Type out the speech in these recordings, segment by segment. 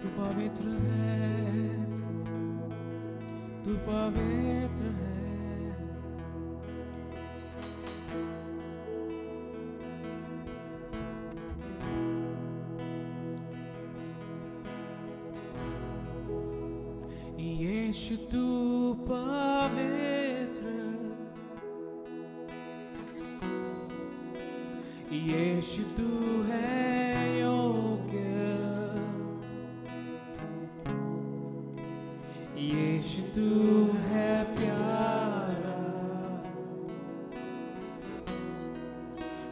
तू पवित्र है, तू पवित्र है। यीशु तू पवित्र, यीशु तू है योग्य, यीशु तू है प्यारा,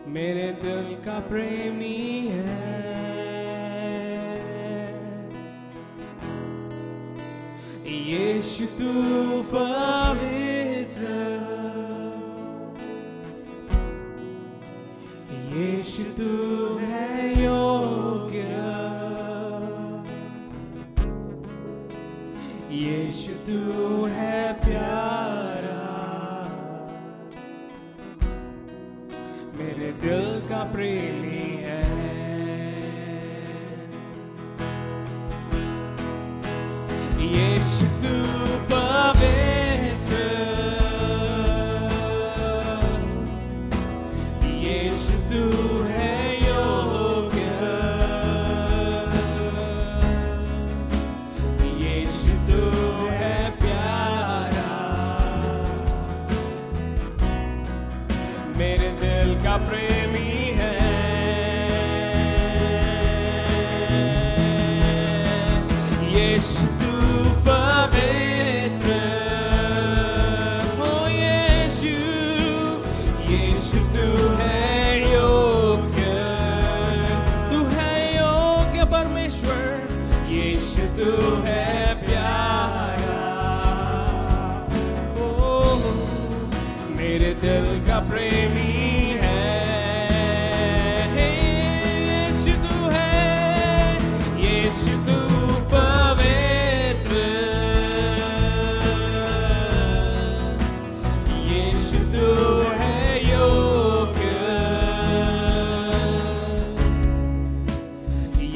मेरे दिल का प्रेमी है। यीशु तू पवित्र, यीशु तू है योग्य, यीशु तू है प्यारा, मेरे दिल का प्रेमी है। यीशु तू पवित्र, यीशु तू है योग्य, यीशु तू है प्यारा, मेरे दिल का प्रेमी है। यीशु तू पवित्र, ओ यीशु, यीशु तू है योग्य, तू है योग्य परमेश्वर, यीशु तू है प्यारा, ओ मेरे दिल का प्रेमी है। यीशु तू है, यीशु तू पवित्र, यीशु तू है योग्य,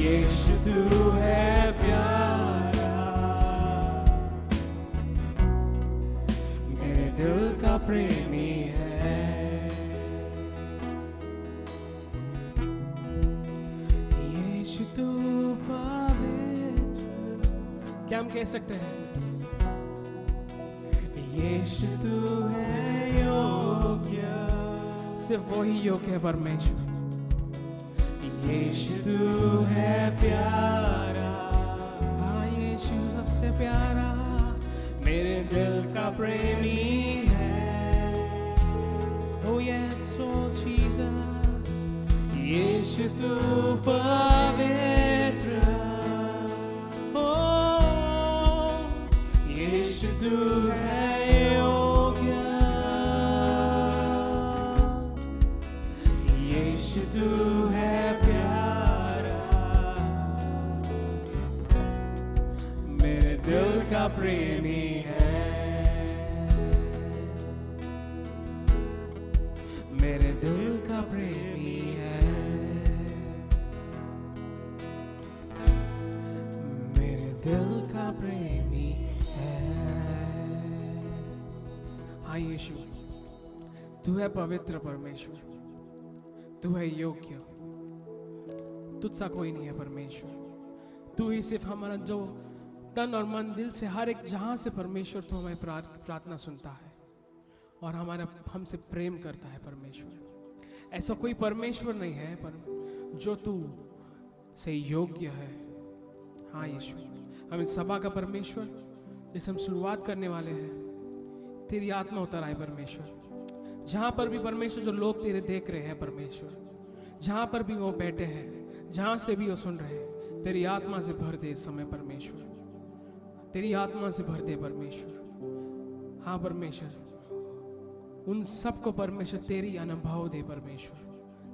यीशु तू है प्यारा, मेरे दिल का प्रेमी है। यीशु तू पवित्र, क्या हम कह सकते हैं? यीशु तू है योग्य, सिर्फ वही योग्य है परमेश्वर। यीशु तू है प्यारा, हाँ यीशु सबसे प्यारा, मेरे दिल का प्रेमी है। Oh yes, oh Jesus, यीशु तू पवित्र, oh यीशु तू है योग्य, यीशु तू है प्यारा, मेरे दिल का प्रेमी है, मेरे दिल का प्रेमी है, मेरे दिल का प्रेमी है। हाँ यीशु, तू है पवित्र परमेश्वर, तू है योग्य, तुझसा कोई नहीं है परमेश्वर। तू ही सिर्फ हमारा जो तन और मन दिल से हर एक जहां से परमेश्वर तू हमें प्रार्थना सुनता है और हमारा हमसे प्रेम करता है परमेश्वर। ऐसा कोई परमेश्वर नहीं है पर जो तू से योग्य है। हाँ यीशु, हम इस सभा का परमेश्वर जिसे हम शुरुआत करने वाले हैं, तेरी आत्मा उतर आए परमेश्वर। जहाँ पर भी परमेश्वर जो लोग तेरे देख रहे हैं परमेश्वर, जहाँ पर भी वो बैठे हैं, जहाँ से भी वो सुन रहे हैं, तेरी आत्मा से भर दे इस समय परमेश्वर, तेरी आत्मा से भर दे परमेश्वर। हाँ परमेश्वर, उन सबको परमेश्वर तेरी अनुभव दे परमेश्वर,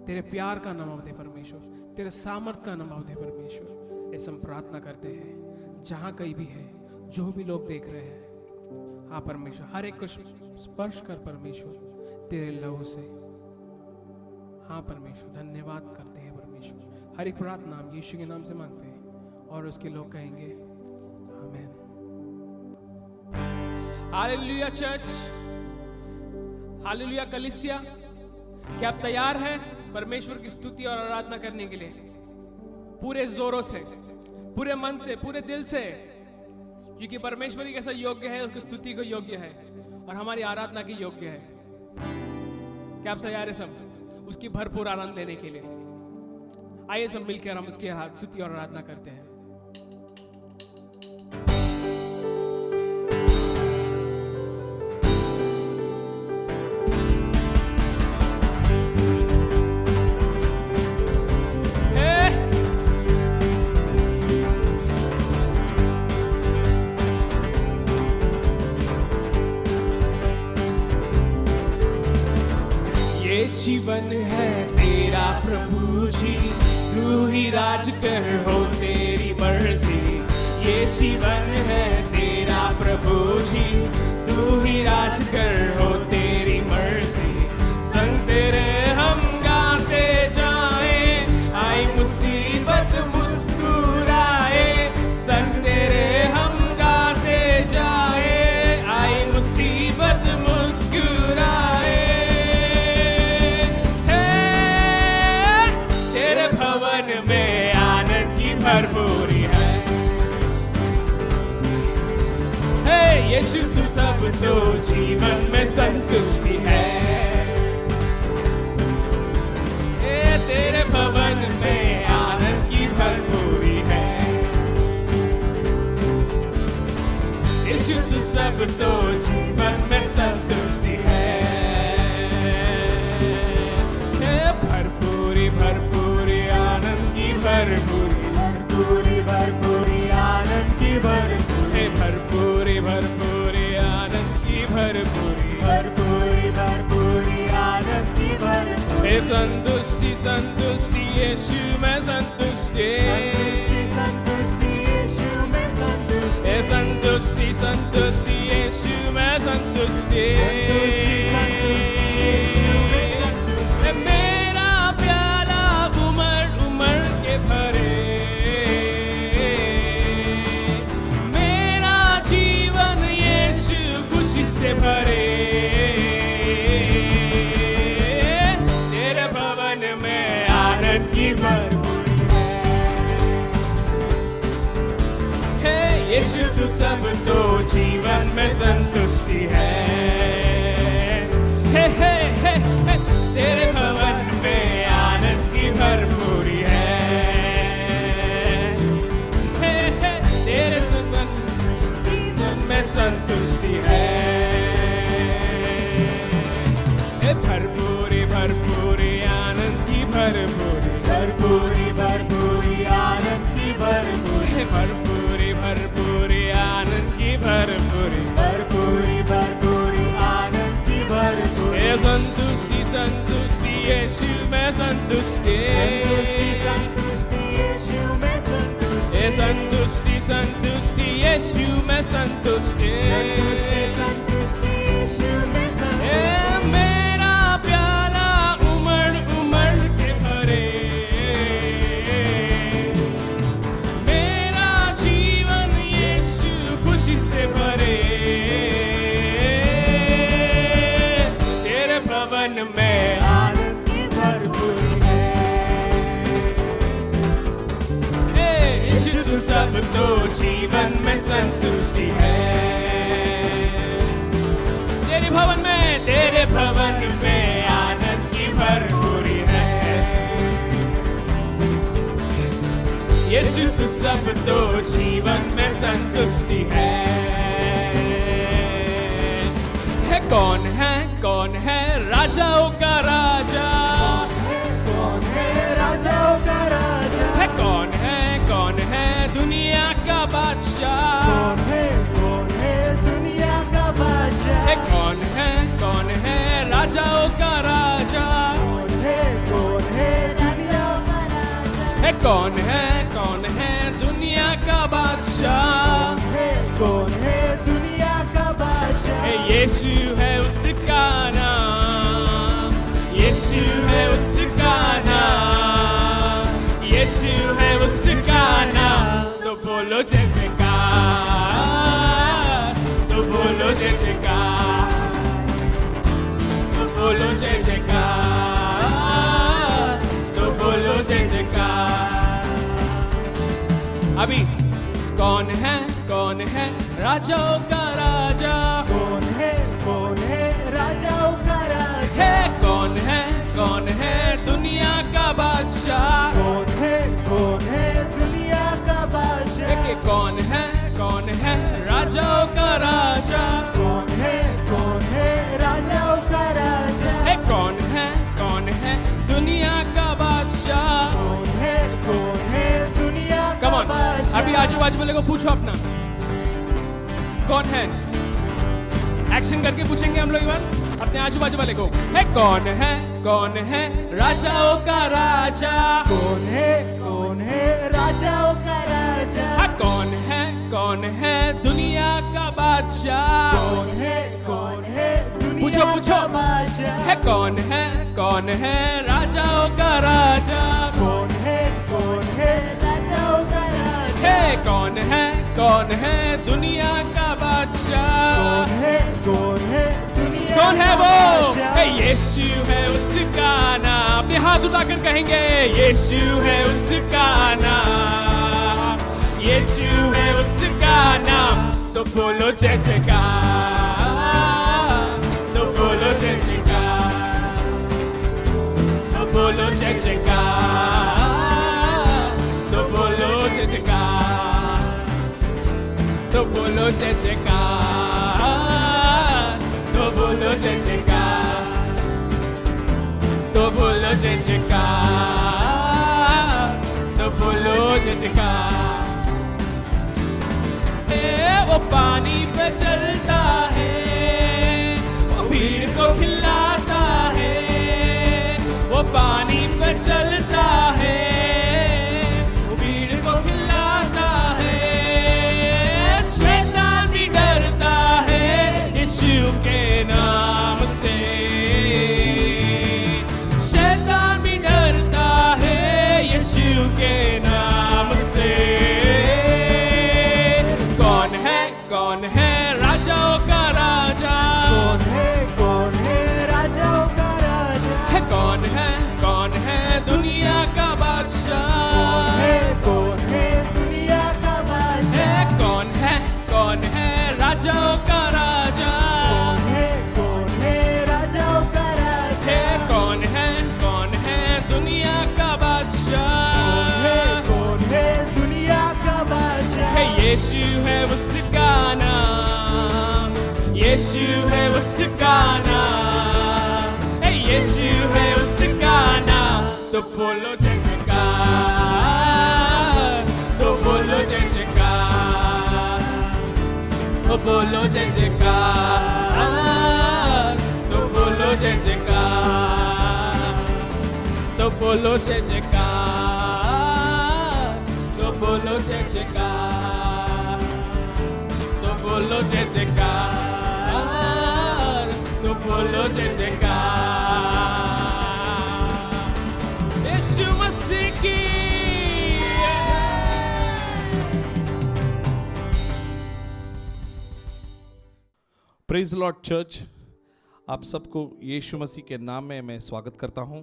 तेरे प्यार का अनुभव दे परमेश्वर, तेरे सामर्थ का अनुभव दे परमेश्वर। ऐसा हम प्रार्थना करते हैं जहाँ कहीं भी है, जो भी लोग देख रहे हैं। हाँ परमेश्वर, हर एक को स्पर्श कर परमेश्वर तेरे लहू से। हाँ परमेश्वर, धन्यवाद करते हैं परमेश्वर। हर एक प्रार्थना हम यीशु के नाम से मांगते हैं और उसके लोग कहेंगे आमीन। हालेलुया चर्च, हालेलुया कलीसिया, क्या आप तैयार हैं परमेश्वर की स्तुति और आराधना करने के लिए? पूरे जोरों से, पूरे मन से, पूरे दिल से, क्योंकि परमेश्वर ही कैसा योग्य है, उसकी स्तुति को योग्य है और हमारी आराधना की योग्य है। क्या आप तैयार हैं सब उसकी भरपूर आनंद लेने के लिए? आइए सब मिलकर हम उसकी स्तुति और आराधना करते हैं। जीवन है तेरा प्रभु जी, तू ही राज कर हो तेरी मर्जी। ये जीवन है तेरा प्रभु जी, तू ही राज कर हो तेरी मर्जी। संग तेरे हम गाते जाए, आई मुसीबत मुस्कुराए। संग तेरे हम गाते जाए, आई मुसीबत मुस्कुराए। भरपूरी है यीशु, तू सब तो जीवन में संतुष्टि है। तेरे भवन में आनंद की भरपूरी है यीशु, तू सब तो जीवन में संतुष्टि है। भरपूरी भरपूरी आनंद की भरपूरी, भरपूरी भरपूरी आनंद की भरपूरी, भरपूरी भरपूरी आनंद की भरपूरी, भरपूरी भरपूरी आनंद की भरपूरी। संतुष्टि संतुष्टि यीशु में संतुष्टि, संतुष्टि यीशु में संतुष्टि, संतुष्टि संतुष्टि यीशु में संतुष्टि। मेरा प्याला उमड़ उमड़ के भरे, से भरे। तेरे भवन में आनंद की भरपूरी है यीशु, तू सब तो जीवन में संतुष्टि है। तेरे भवन में आनंद की भरपूरी है। तेरे जीवन में संतुष्टि है। भरपूरी भरपूरी आनंद की भरपूरी, भरपूरी भरपूरी आनंद की भरपूरी, भरपूरी भरपूरी आनंद की भरपूरी, भरपूरी भरपूरी आनंद की भरपूरी। संतुष्टि संतुष्टि यीशु में संतुष्टि, संतुष्टि यीशु में संतुष्टि, संतुष्टि संतुष्टि यीशु में संतुष्टि, संतुष्टि यीशु में संतुष्टि। मेरा प्याला उमड़ उमड़ के भरे, मेरा जीवन यीशु खुशी से भरे। तेरे भवन में आनंद की भरपूरी है यीशु, तू सब तो जीवन में संतुष्टि है। तेरे भवन में, तेरे भवन में आनंद की भरपूरी है यीशु, तू सब तो जीवन में संतुष्टि है। कौन है राजाओं का राजा? कौन है राजाओं का राजा? कौन है दुनिया का बादशाह? कौन है दुनिया का बादशाह? कौन है राजाओं का राजा? कौन है दुनिया का राजा? कौन है दुनिया का बादशाह? कौन है दुनिया का बादशाह? यीशु है उसका नाम, यीशु है उसका नाम, यीशु है उसका नाम। तो बोलो जय जयकार, तो बोलो जय जयकार, तो बोलो जय जयकार, तो बोलो जय जयकार। अभी कौन है राजाओं का राजा, कौन है राजाओं का राजा, है कौन है दुनिया का बादशाह, कौन है दुनिया का बादशाह, कि कौन है राजाओं का राजा, कौन है राजाओं का राजा, है कौन है दुनिया का बादशाह, कौन है दुनिया का कम ऑन। बादशाह। अभी आजू बाजू वाले को पूछो अपना कौन है, एक्शन करके पूछेंगे हम लोग एक बार अपने आजू बाजू वाले को, है कौन है राजाओं का राजा, कौन है राजाओं का राजा, है कौन है दुनिया का बादशाह, कौन है दुनिया पूछो का बादशाह, है कौन है राजाओं का राजा, कौन है राजाओं का राजा, है कौन है दुनिया का बादशाह, कौन है वो, है यीशु है उसका नाम, अपने हाथ उठाकर कहेंगे यीशु है उसका नाम, यीशु है उसका नाम, तो बोलो जय जयकार, तो बोलो जय जयकार, तो बोलो जय जयकार, तो बोलो जय जयकार, तो बोलो जय जयकार, तो बोलो जय जयकार, तो बोलो जय जयकार, तो बोलो जय जयकार। वो पानी पे चलता है, वो भीड़ को खिलाता है, वो पानी पे चलता है, वो भीड़ को खिलाता है, शैतान भी डरता है यीशु के नाम से, शैतान भी डरता है यीशु के नाम से। कौन है राजाओं का राजा, कौन है राजाओं का राजा, है कौन है दुनिया का बादशाह, कौन है दुनिया का बादशाह, है कौन है राजाओं का राजा, कौन है राजाओं का राजा, है कौन है दुनिया का बादशाह, कौन है दुनिया का बादशाह, है यीशु है उसका नाम, यीशु है उसका नाम, है यीशु है उसका नाम, तो बोलो जय जयकार, तो बोलो जय जयकार, तो बोलो जय जयकार, तो बोलो जय जयकार, तो बोलो जय जयकार, तो बोलो जय जयकार, तो बोलो जय जयकार, तो बोलो जय जयकार। यीशु मसीह की प्रेज लॉर्ड चर्च, आप सबको यीशु मसीह के नाम में मैं स्वागत करता हूं।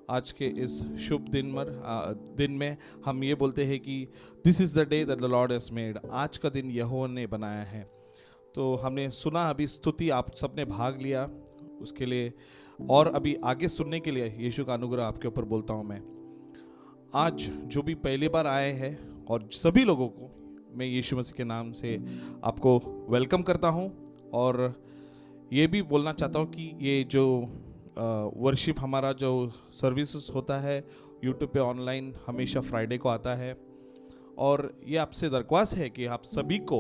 आज के इस शुभ दिन में हम ये बोलते हैं कि this is the day that the Lord has made, आज का दिन यहोवा ने बनाया है। तो हमने सुना अभी स्तुति, आप सबने भाग लिया उसके लिए, और अभी आगे सुनने के लिए यीशु का अनुग्रह आपके ऊपर बोलता हूँ मैं। आज जो भी पहली बार आए हैं और सभी लोगों को मैं यीशु मसीह के नाम से आपको वेलकम करता हूँ, और ये भी बोलना चाहता हूँ कि ये जो वर्शिप हमारा जो सर्विसेज होता है यूट्यूब पे ऑनलाइन हमेशा फ्राइडे को आता है, और ये आपसे दरख्वास्त है कि आप सभी को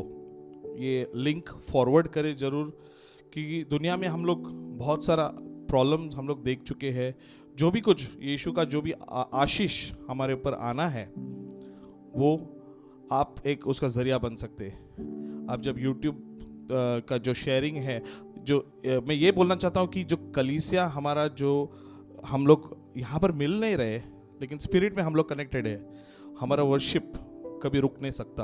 ये लिंक फॉरवर्ड करें ज़रूर, क्योंकि दुनिया में हम लोग बहुत सारा प्रॉब्लम हम लोग देख चुके हैं। जो भी कुछ यीशु का जो भी आशीष हमारे ऊपर आना है वो आप एक उसका ज़रिया बन सकते हैं। आप जब यूट्यूब का जो शेयरिंग है, जो मैं ये बोलना चाहता हूँ कि जो कलीसिया हमारा, जो हम लोग यहाँ पर मिल नहीं रहे लेकिन स्पिरिट में हम लोग कनेक्टेड है, हमारा वर्शिप कभी रुक नहीं सकता,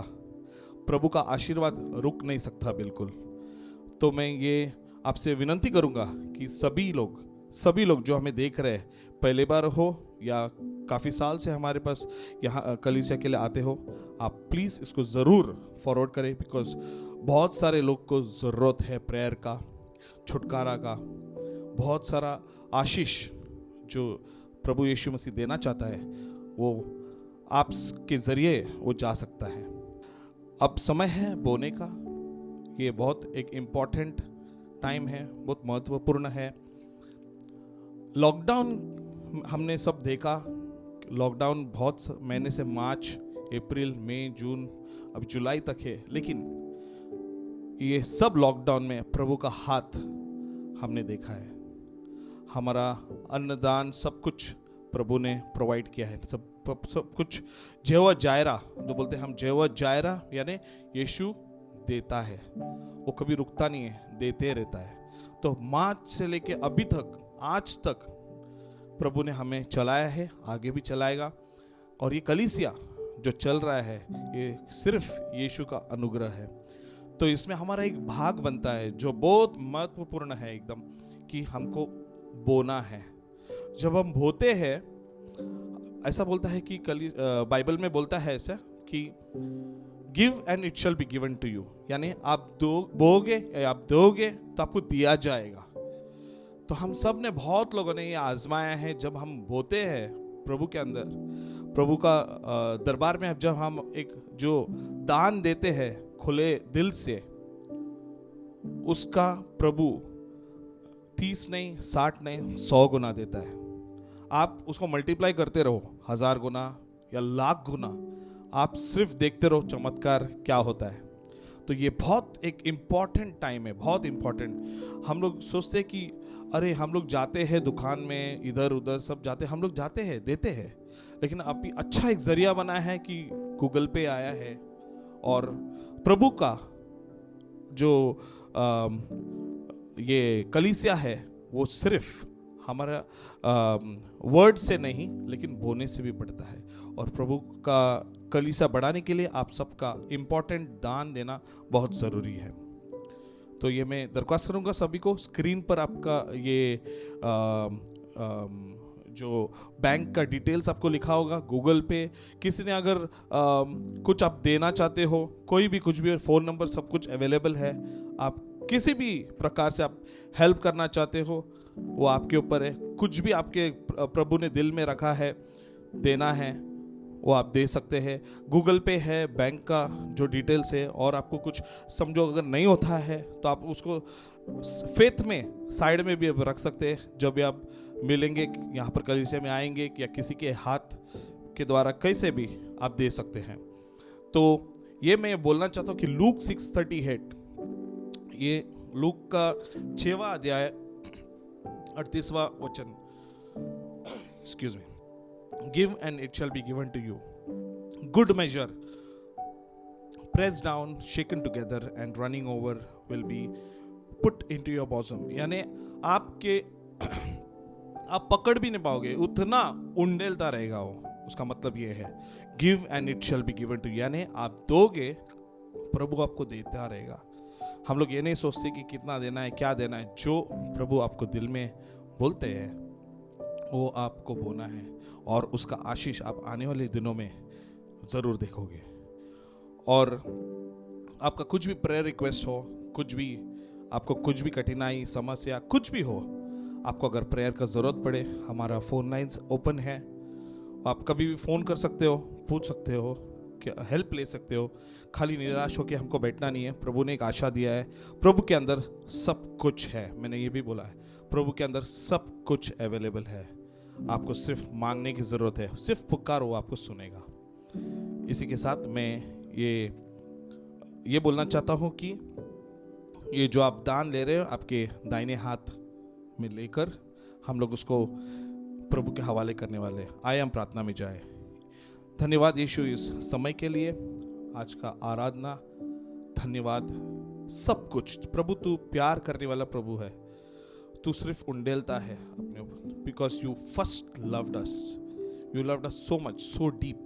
प्रभु का आशीर्वाद रुक नहीं सकता बिल्कुल। तो मैं ये आपसे विनंती करूंगा कि सभी लोग जो हमें देख रहे हैं, पहली बार हो या काफ़ी साल से हमारे पास यहाँ कलीसिया के लिए आते हो, आप प्लीज़ इसको ज़रूर फॉरवर्ड करें, बिकॉज बहुत सारे लोग को ज़रूरत है प्रेयर का, छुटकारा का, बहुत सारा आशीष जो प्रभु यीशु मसीह देना चाहता है वो आपके ज़रिए वो जा सकता है। अब समय है बोने का। ये बहुत एक इम्पॉर्टेंट टाइम है, बहुत महत्वपूर्ण है। लॉकडाउन हमने सब देखा, लॉकडाउन बहुत महीने से, मार्च, अप्रैल, मई, जून, अब जुलाई तक है, लेकिन ये सब लॉकडाउन में प्रभु का हाथ हमने देखा है। हमारा अन्नदान सब कुछ प्रभु ने प्रोवाइड किया है, सब कुछ जेवा जायरा, जो बोलते हैं हम जेवा जायरा, यानी यीशु देता है, वो कभी रुकता नहीं है, देते रहता है। तो मार्च से लेके अभी तक, आज तक प्रभु ने हमें चलाया है, आगे भी चलाएगा। और ये कलीसिया जो चल रहा है ये सिर्फ यीशु का अनुग्रह है। तो इसमें हमारा एक भाग बनता है जो बहुत महत्वपूर्ण है एकदम, कि हमको बोना है। जब हम बोते हैं, ऐसा बोलता है कि बाइबल में बोलता है ऐसा कि give and it shall be given to you, यानी आप बोगे, आप दोगे तो आपको दिया जाएगा। तो हम सब ने, बहुत लोगों ने ये आजमाया है, जब हम बोते हैं प्रभु के अंदर, प्रभु का दरबार में, जब हम एक जो दान देते हैं खुले दिल से, उसका प्रभु 30 नहीं, 60 नहीं, 100 गुना देता है। आप उसको मल्टीप्लाई करते रहो, 1000 गुना या लाख गुना, आप सिर्फ देखते रहो चमत्कार क्या होता है। तो ये बहुत एक इम्पॉर्टेंट टाइम है, बहुत इम्पॉर्टेंट। हम लोग सोचते हैं कि अरे हम लोग जाते हैं दुकान में, इधर उधर सब जाते हैं, हम लोग जाते हैं, देते हैं, लेकिन अभी अच्छा एक जरिया बना है कि गूगल पे आया है, और प्रभु का जो ये कलीसिया है वो सिर्फ हमारा वर्ड से नहीं, लेकिन बोने से भी बढ़ता है। और प्रभु का कलीसिया बढ़ाने के लिए आप सबका इम्पोर्टेंट दान देना बहुत ज़रूरी है। तो ये मैं दरख्वास्त करूँगा सभी को, स्क्रीन पर आपका ये जो बैंक का डिटेल्स आपको लिखा होगा, गूगल पे, किसी ने अगर कुछ आप देना चाहते हो, कोई भी कुछ भी, फ़ोन नंबर सब कुछ अवेलेबल है। आप किसी भी प्रकार से आप हेल्प करना चाहते हो, वो आपके ऊपर है। कुछ भी आपके प्रभु ने दिल में रखा है देना है, वो आप दे सकते हैं। गूगल पे है, बैंक का जो डिटेल्स है, और आपको कुछ समझो अगर नहीं होता है तो आप उसको फेथ में साइड में भी आप रख सकते हैं। जब भी आप मिलेंगे, यहाँ पर कलीसिया में आएंगे या किसी के हाथ के द्वारा कैसे भी आप दे सकते हैं। तो ये मैं बोलना चाहता हूँ कि लूक 6:38, ये लूक का 6वां अध्याय 38वां वचन, excuse me, give and it shall be given to you, good measure, pressed down, shaken together and running over will be put into your bosom, यानी आप पकड़ भी नहीं पाओगे, उतना उंडेलता रहेगा वो। उसका मतलब ये है give and it shall be given to, यानी आप दोगे, प्रभु आपको देता रहेगा। हम लोग ये नहीं सोचते कि कितना देना है, क्या देना है। जो प्रभु आपको दिल में बोलते हैं वो आपको बोना है, और उसका आशीष आप आने वाले दिनों में ज़रूर देखोगे। और आपका कुछ भी प्रेयर रिक्वेस्ट हो, कुछ भी आपको, कुछ भी कठिनाई, समस्या, कुछ भी हो, आपको अगर प्रेयर का ज़रूरत पड़े, हमारा फ़ोन लाइन्स ओपन है। आप कभी भी फ़ोन कर सकते हो, पूछ सकते हो, हेल्प ले सकते हो। खाली निराश होकर हमको बैठना नहीं है। प्रभु ने एक आशा दिया है, प्रभु के अंदर सब कुछ है। मैंने ये भी बोला है, प्रभु के अंदर सब कुछ अवेलेबल है। आपको सिर्फ मांगने की ज़रूरत है, सिर्फ पुकारो, आपको सुनेगा। इसी के साथ मैं ये बोलना चाहता हूँ कि ये जो आप दान ले रहे हो, आपके दाहिने हाथ में लेकर हम लोग उसको प्रभु के हवाले करने वाले। आइए हम प्रार्थना में जाए। धन्यवाद यीशु इस समय के लिए, आज का आराधना, धन्यवाद सब कुछ। प्रभु तू प्यार करने वाला प्रभु है, तू सिर्फ उंडेलता है अपने ऊपर, because you first loved us, you loved us so much, so deep.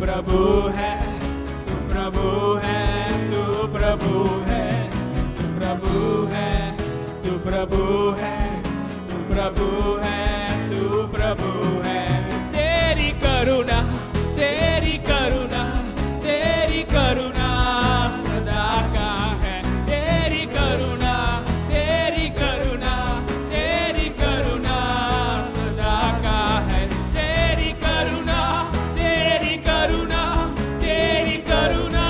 प्रभु है, तू प्रभु है, तू प्रभु है, तू प्रभु है, तू प्रभु है, तू प्रभु है, तू प्रभु है। तेरी करुणा, तेरी करुणा, तेरी करुणा सदा का है। तेरी करुणा, तेरी करुणा, तेरी करुणा सदा का है। तेरी करुणा, तेरी करुणा, तेरी करुणा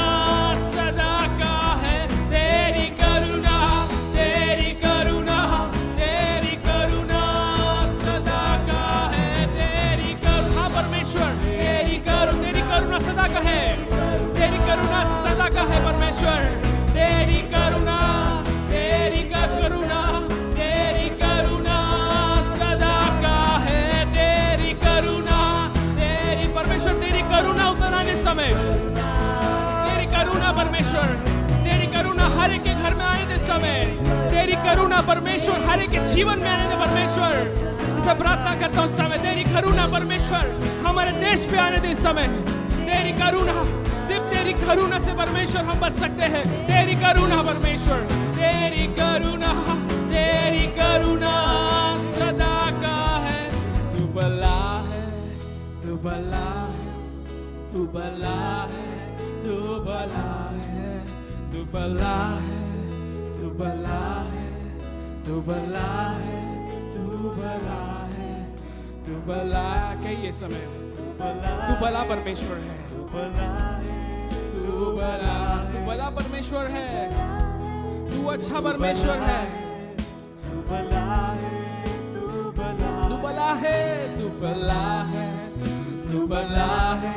सदा का है। तेरी करुणा, तेरी करुणा, तेरी करुणा सदा का है। तेरी करुणा परमेश्वर, तेरी करुणा सदा का है। तेरी करुणा सदा का है परमेश्वर। तेरी करुणा, तेरी करुणा, तेरी करुणा सदा का है। तेरी करुणा, तेरी परमेश्वर, तेरी करुणा उतर आने समय, तेरी करुणा परमेश्वर, तेरी करुणा हर एक के घर में आने दे समय, तेरी करुणा परमेश्वर हर एक के जीवन में आने दे परमेश्वर। इसे प्रार्थना करता हूँ समय, तेरी करुणा परमेश्वर हमारे देश पे आने दे समय। तेरी करुणा, सिर्फ तेरी करुणा से परमेश्वर हम बच सकते हैं। तेरी करुणा परमेश्वर, तेरी करुणा, तेरी करुणा सदा का है। तू भला है, तू भला है, तू भला है, तू भला है, तू भला है, तू भला है, तू भला है, तू भला है, तू भला। कहिए समय, तू भला परमेश्वर है, तू भला परमेश्वर है, तू अच्छा परमेश्वर है। तू भला है, तू भला है, तू भला है, तू भला है,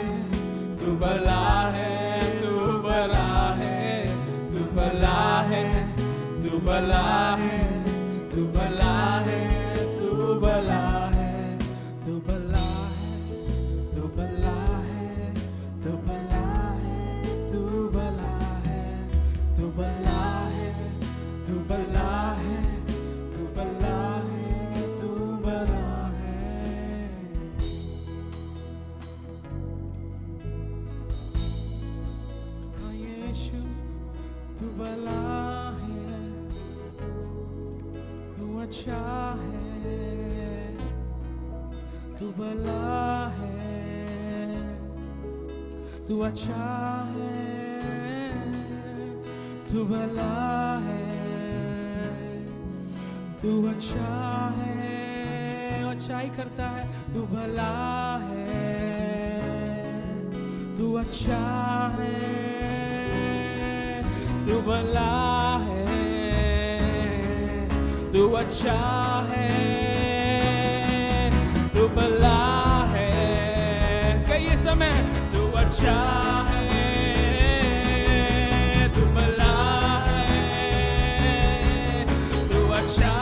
तू भला है, तू भला है, तू भला है, तू भला है, तू भला है, तू भला है, तू भला है, तू भला है, तू भला है, तू भला है, तू भला है, तू भला है, तू भला है, तू भला है। हाँ यीशु, तू भला है, तू अच्छा है, तू भला है, तू अच्छा है, तू भला है, तू अच्छा है, अच्छाई करता है। तू भला है, तू अच्छा है, तू भला है, तू अच्छा है, तू भला है। कई समय तू अच्छा है, तू भला है, तू अच्छा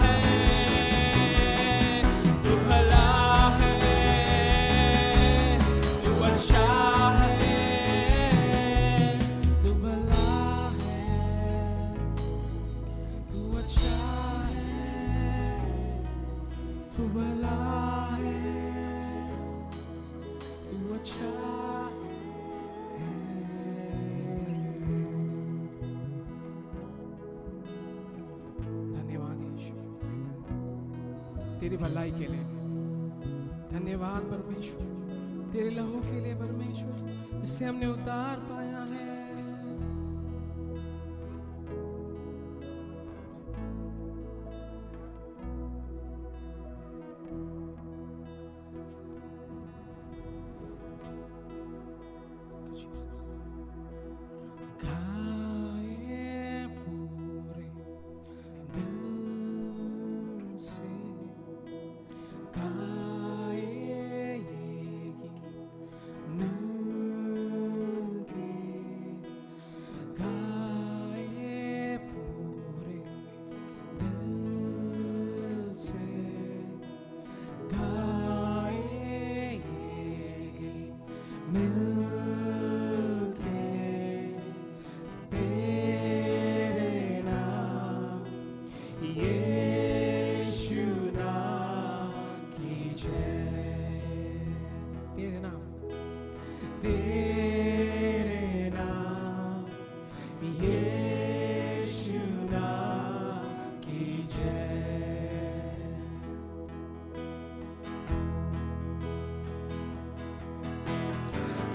है, तू भला है, तू अच्छा है, तू भला है, तू अच्छा है, तू भला है, तू अच्छा है। धन्यवाद यीशु तेरी भलाई के लिए, धन्यवाद परमेश्वर तेरे लहू के लिए परमेश्वर, जिससे हमने उतार पाया है। गाए पूरे दिल से, गाए ये गीत मिल के, गाए पूरे दिल से, गाए ये गीत मिल के, तेरे नाम यीशु नाम की जय। तेरे नाम, तेरे नाम यीशु नाम की जय।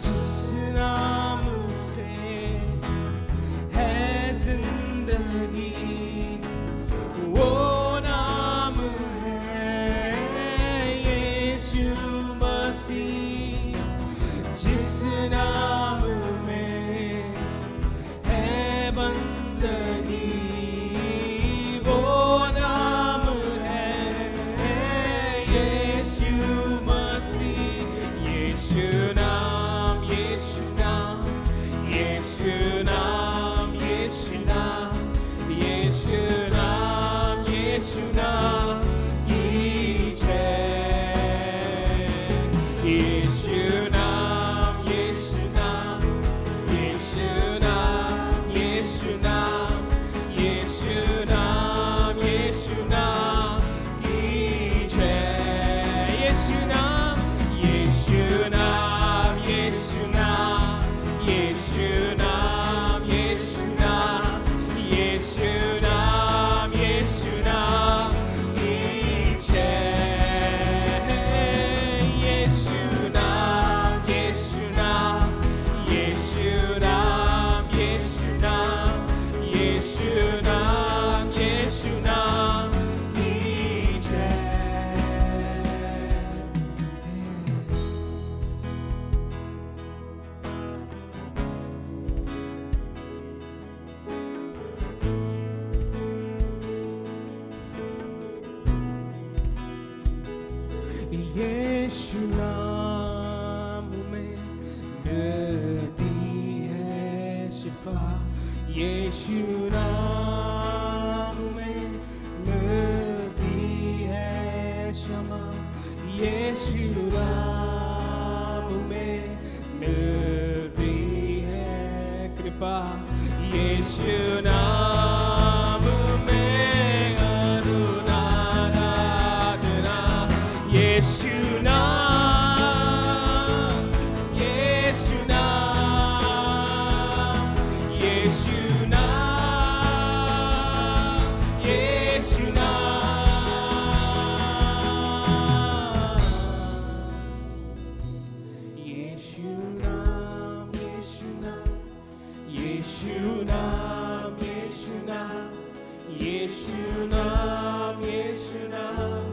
जिस नाम से है जिंदगी वो नाम है यीशु मसीह। जिस नाम में है बंदगी वो नाम है यीशु मसीह। यीशु नाम यीशु नाम यीशु नाम यीशु नाम यीशु नाम यीशु नाम की जय। यीशु नाम यीशु नाम यीशु नाम यीशु नाम यीशु नाम यीशु नाम की जय। यीशु नाम यीशु नाम यीशु नाम यीशु नाम यीशु नाम यीशु नाम यीशु नाम की जय। यीशु नाम यीशु नाम यीशु नाम यीशु नाम यीशु नाम यीशु नाम की जय। यीशु नाम में मिलती है शिफा। यीशु नाम में मिलती है क्षमा। यीशु नाम में मिलती है कृपा। यीशु नाम में अनुदान आराधना। यीशु नाम यीशु नाम यीशु नाम यीशु नाम यीशु नाम यीशु नाम यीशु नाम यीशु नाम यीशु नाम यीशु नाम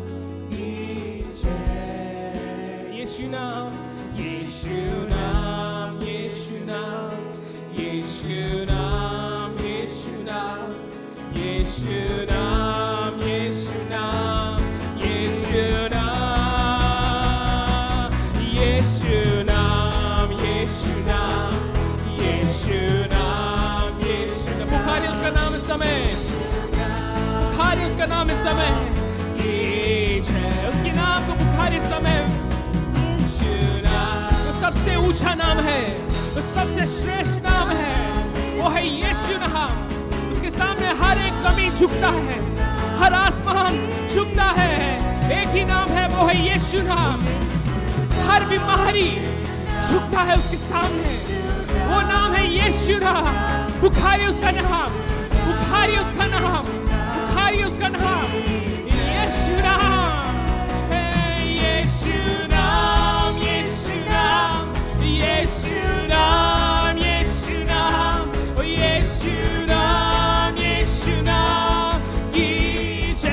की जय। यीशु नाम यीशु नाम यीशु नाम यीशु नाम यीशु नाम यीशु नाम यीशु नाम यीशु नाम यीशु नाम यीशु नाम यीशु नाम यीशु नाम। पुकारिए उसका नाम इस समय, पुकारिए उसका नाम इस समय। उसके नाम को पुकारिए इस समय। वो सबसे ऊंचा नाम है, वो सबसे श्रेष्ठ नाम है, वो है यीशु नाम। उसके सामने हर एक जमीन झुकता है, हर आसमान झुकता है। एक ही नाम है, वो है यीशु नाम। हर बीमारी झुकता है उसके सामने, वो नाम है यीशु नाम। पुकारिए उसका नाम, पुकारिए उसका नाम, पुकारिए उसका नाम। यीशु नाम है, यीशु नाम यीशु नाम यीशु नाम यीशु नाम यीशु नाम यीशु नाम की जय।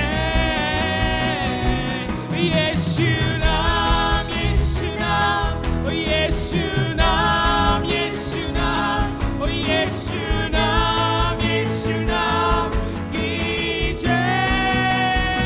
यीशु नाम यीशु नाम यीशु नाम यीशु नाम यीशु नाम यीशु नाम की जय।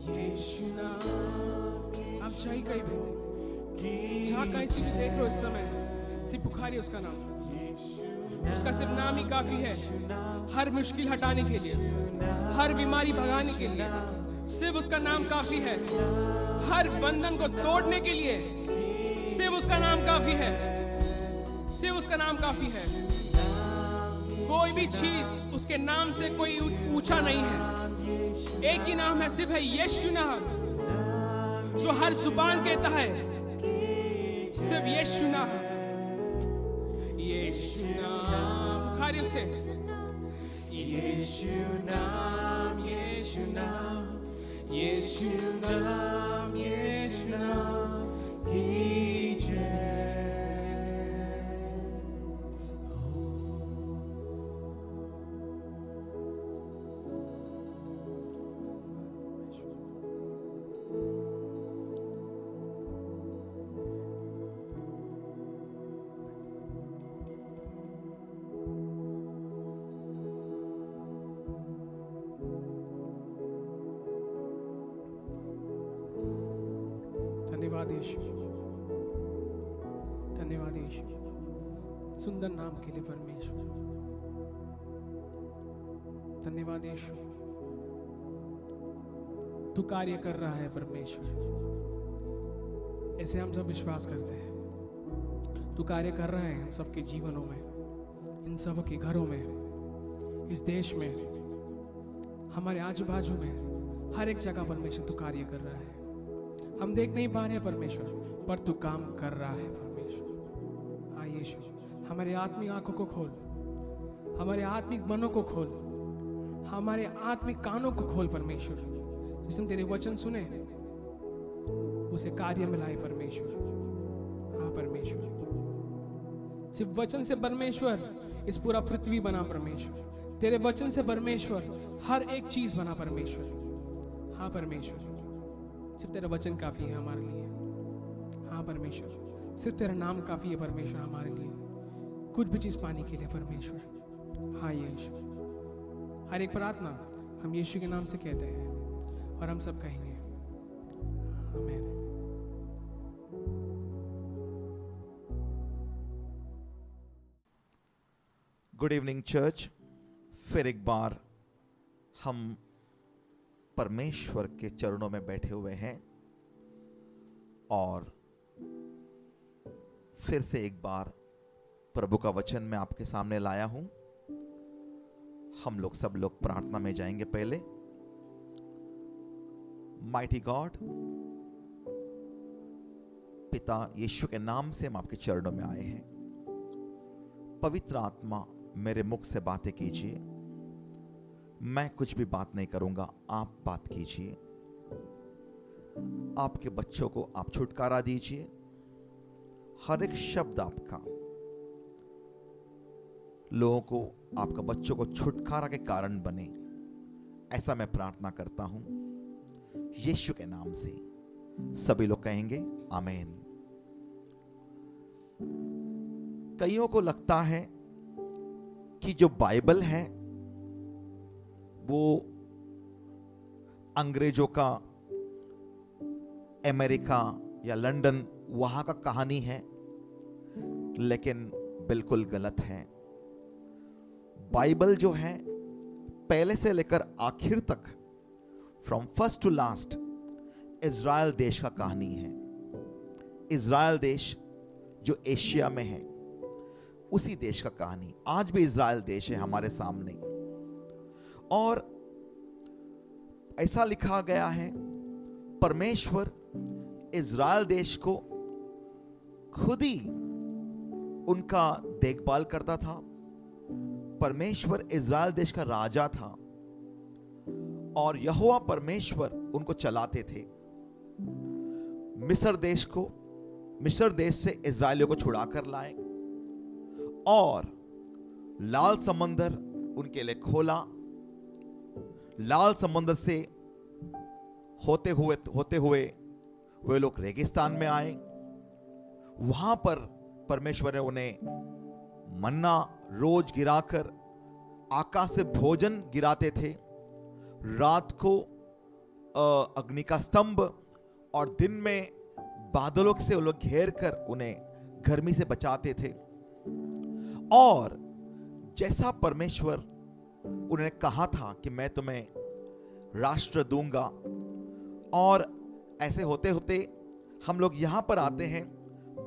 यीशु नाम। आप चाहे कहीं भी हो, जहाँ कहीं से भी देख रहे हो इस समय, सिर्फ पुकारिए उसका नाम। उसका सिर्फ नाम ही काफी है हर मुश्किल हटाने के लिए, हर बीमारी भगाने के लिए। सिर्फ उसका नाम काफी है हर बंधन को तोड़ने के लिए। सिर्फ उसका नाम काफी है, सिर्फ उसका नाम काफी है। कोई भी चीज उसके नाम से कोई ऊंचा नहीं है। एक ही नाम है, सिर्फ है यीशु नाम, जो हर जुबान कहता है सिर्फ यीशु नाम। यीशु नाम, खारी उसे। यीशु नाम, यीशु नाम, यीशु नाम, यीशु नाम की जय। धन्यवाद यीशु, धन्यवाद यीशु, सुंदर नाम के लिए परमेश्वर। धन्यवाद यीशु, तू कार्य कर रहा है परमेश्वर। ऐसे हम सब विश्वास करते हैं तू कार्य कर रहा है इन सबके जीवनों में, इन सब के घरों में, इस देश में, हमारे आजू बाजू में, हर एक जगह परमेश्वर तू कार्य कर रहा है। हम देख नहीं पा रहे हैं परमेश्वर, पर तू काम कर रहा है परमेश्वर। हाँ यीशु, हमारे आत्मिक आंखों को खोल, हमारे आत्मिक मनों को खोल, हमारे आत्मिक कानों को खोल परमेश्वर। जिसने तेरे वचन सुने उसे कार्य में लाए परमेश्वर। हाँ परमेश्वर, सिर्फ वचन से परमेश्वर इस पूरा पृथ्वी बना परमेश्वर। तेरे वचन से परमेश्वर हर एक चीज बना परमेश्वर। हाँ परमेश्वर, सिर्फ तेरा वचन काफी है हमारे लिए। हाँ परमेश्वर, सिर्फ तेरा नाम काफी है परमेश्वर हमारे लिए, कुछ भी चीज पाने के लिए परमेश्वर। हाँ यीशु, हर एक प्रार्थना हम यीशु के नाम से कहते हैं और हम सब कहेंगे आमीन। Good evening church. फिर एक बार हम परमेश्वर के चरणों में बैठे हुए हैं और फिर से एक बार प्रभु का वचन मैं आपके सामने लाया हूं। हम लोग सब लोग प्रार्थना में जाएंगे। पहले माइटी गॉड, पिता यीशु के नाम से हम आपके चरणों में आए हैं। पवित्र आत्मा, मेरे मुख से बातें कीजिए। मैं कुछ भी बात नहीं करूंगा, आप बात कीजिए। आपके बच्चों को आप छुटकारा दीजिए। हर एक शब्द आपका लोगों को, आपका बच्चों को छुटकारा के कारण बने, ऐसा मैं प्रार्थना करता हूं यीशु के नाम से। सभी लोग कहेंगे आमीन। कईयों को लगता है कि जो बाइबल है वो अंग्रेजों का, अमेरिका या लंदन वहां का कहानी है, लेकिन बिल्कुल गलत है। बाइबल जो है पहले से लेकर आखिर तक, from first to last, Israel देश का कहानी है। इज़राइल देश जो एशिया में है, उसी देश का कहानी। आज भी इज़राइल देश है हमारे सामने, और ऐसा लिखा गया है परमेश्वर इज़राइल देश को खुद ही उनका देखभाल करता था। परमेश्वर इज़राइल देश का राजा था और यहोवा परमेश्वर उनको चलाते थे। मिस्र देश से इज़राइलियों को छुड़ा कर लाए और लाल समंदर उनके लिए खोला। लाल समंदर से होते हुए वे लोग रेगिस्तान में आए। वहां पर परमेश्वर ने उन्हें मन्ना रोज गिराकर आकाश से भोजन गिराते थे। रात को अग्नि का स्तंभ और दिन में बादलों से वो लोग घेर कर उन्हें गर्मी से बचाते थे। और जैसा परमेश्वर उन्होंने कहा था कि मैं तुम्हें राष्ट्र दूंगा, और ऐसे होते होते हम लोग यहां पर आते हैं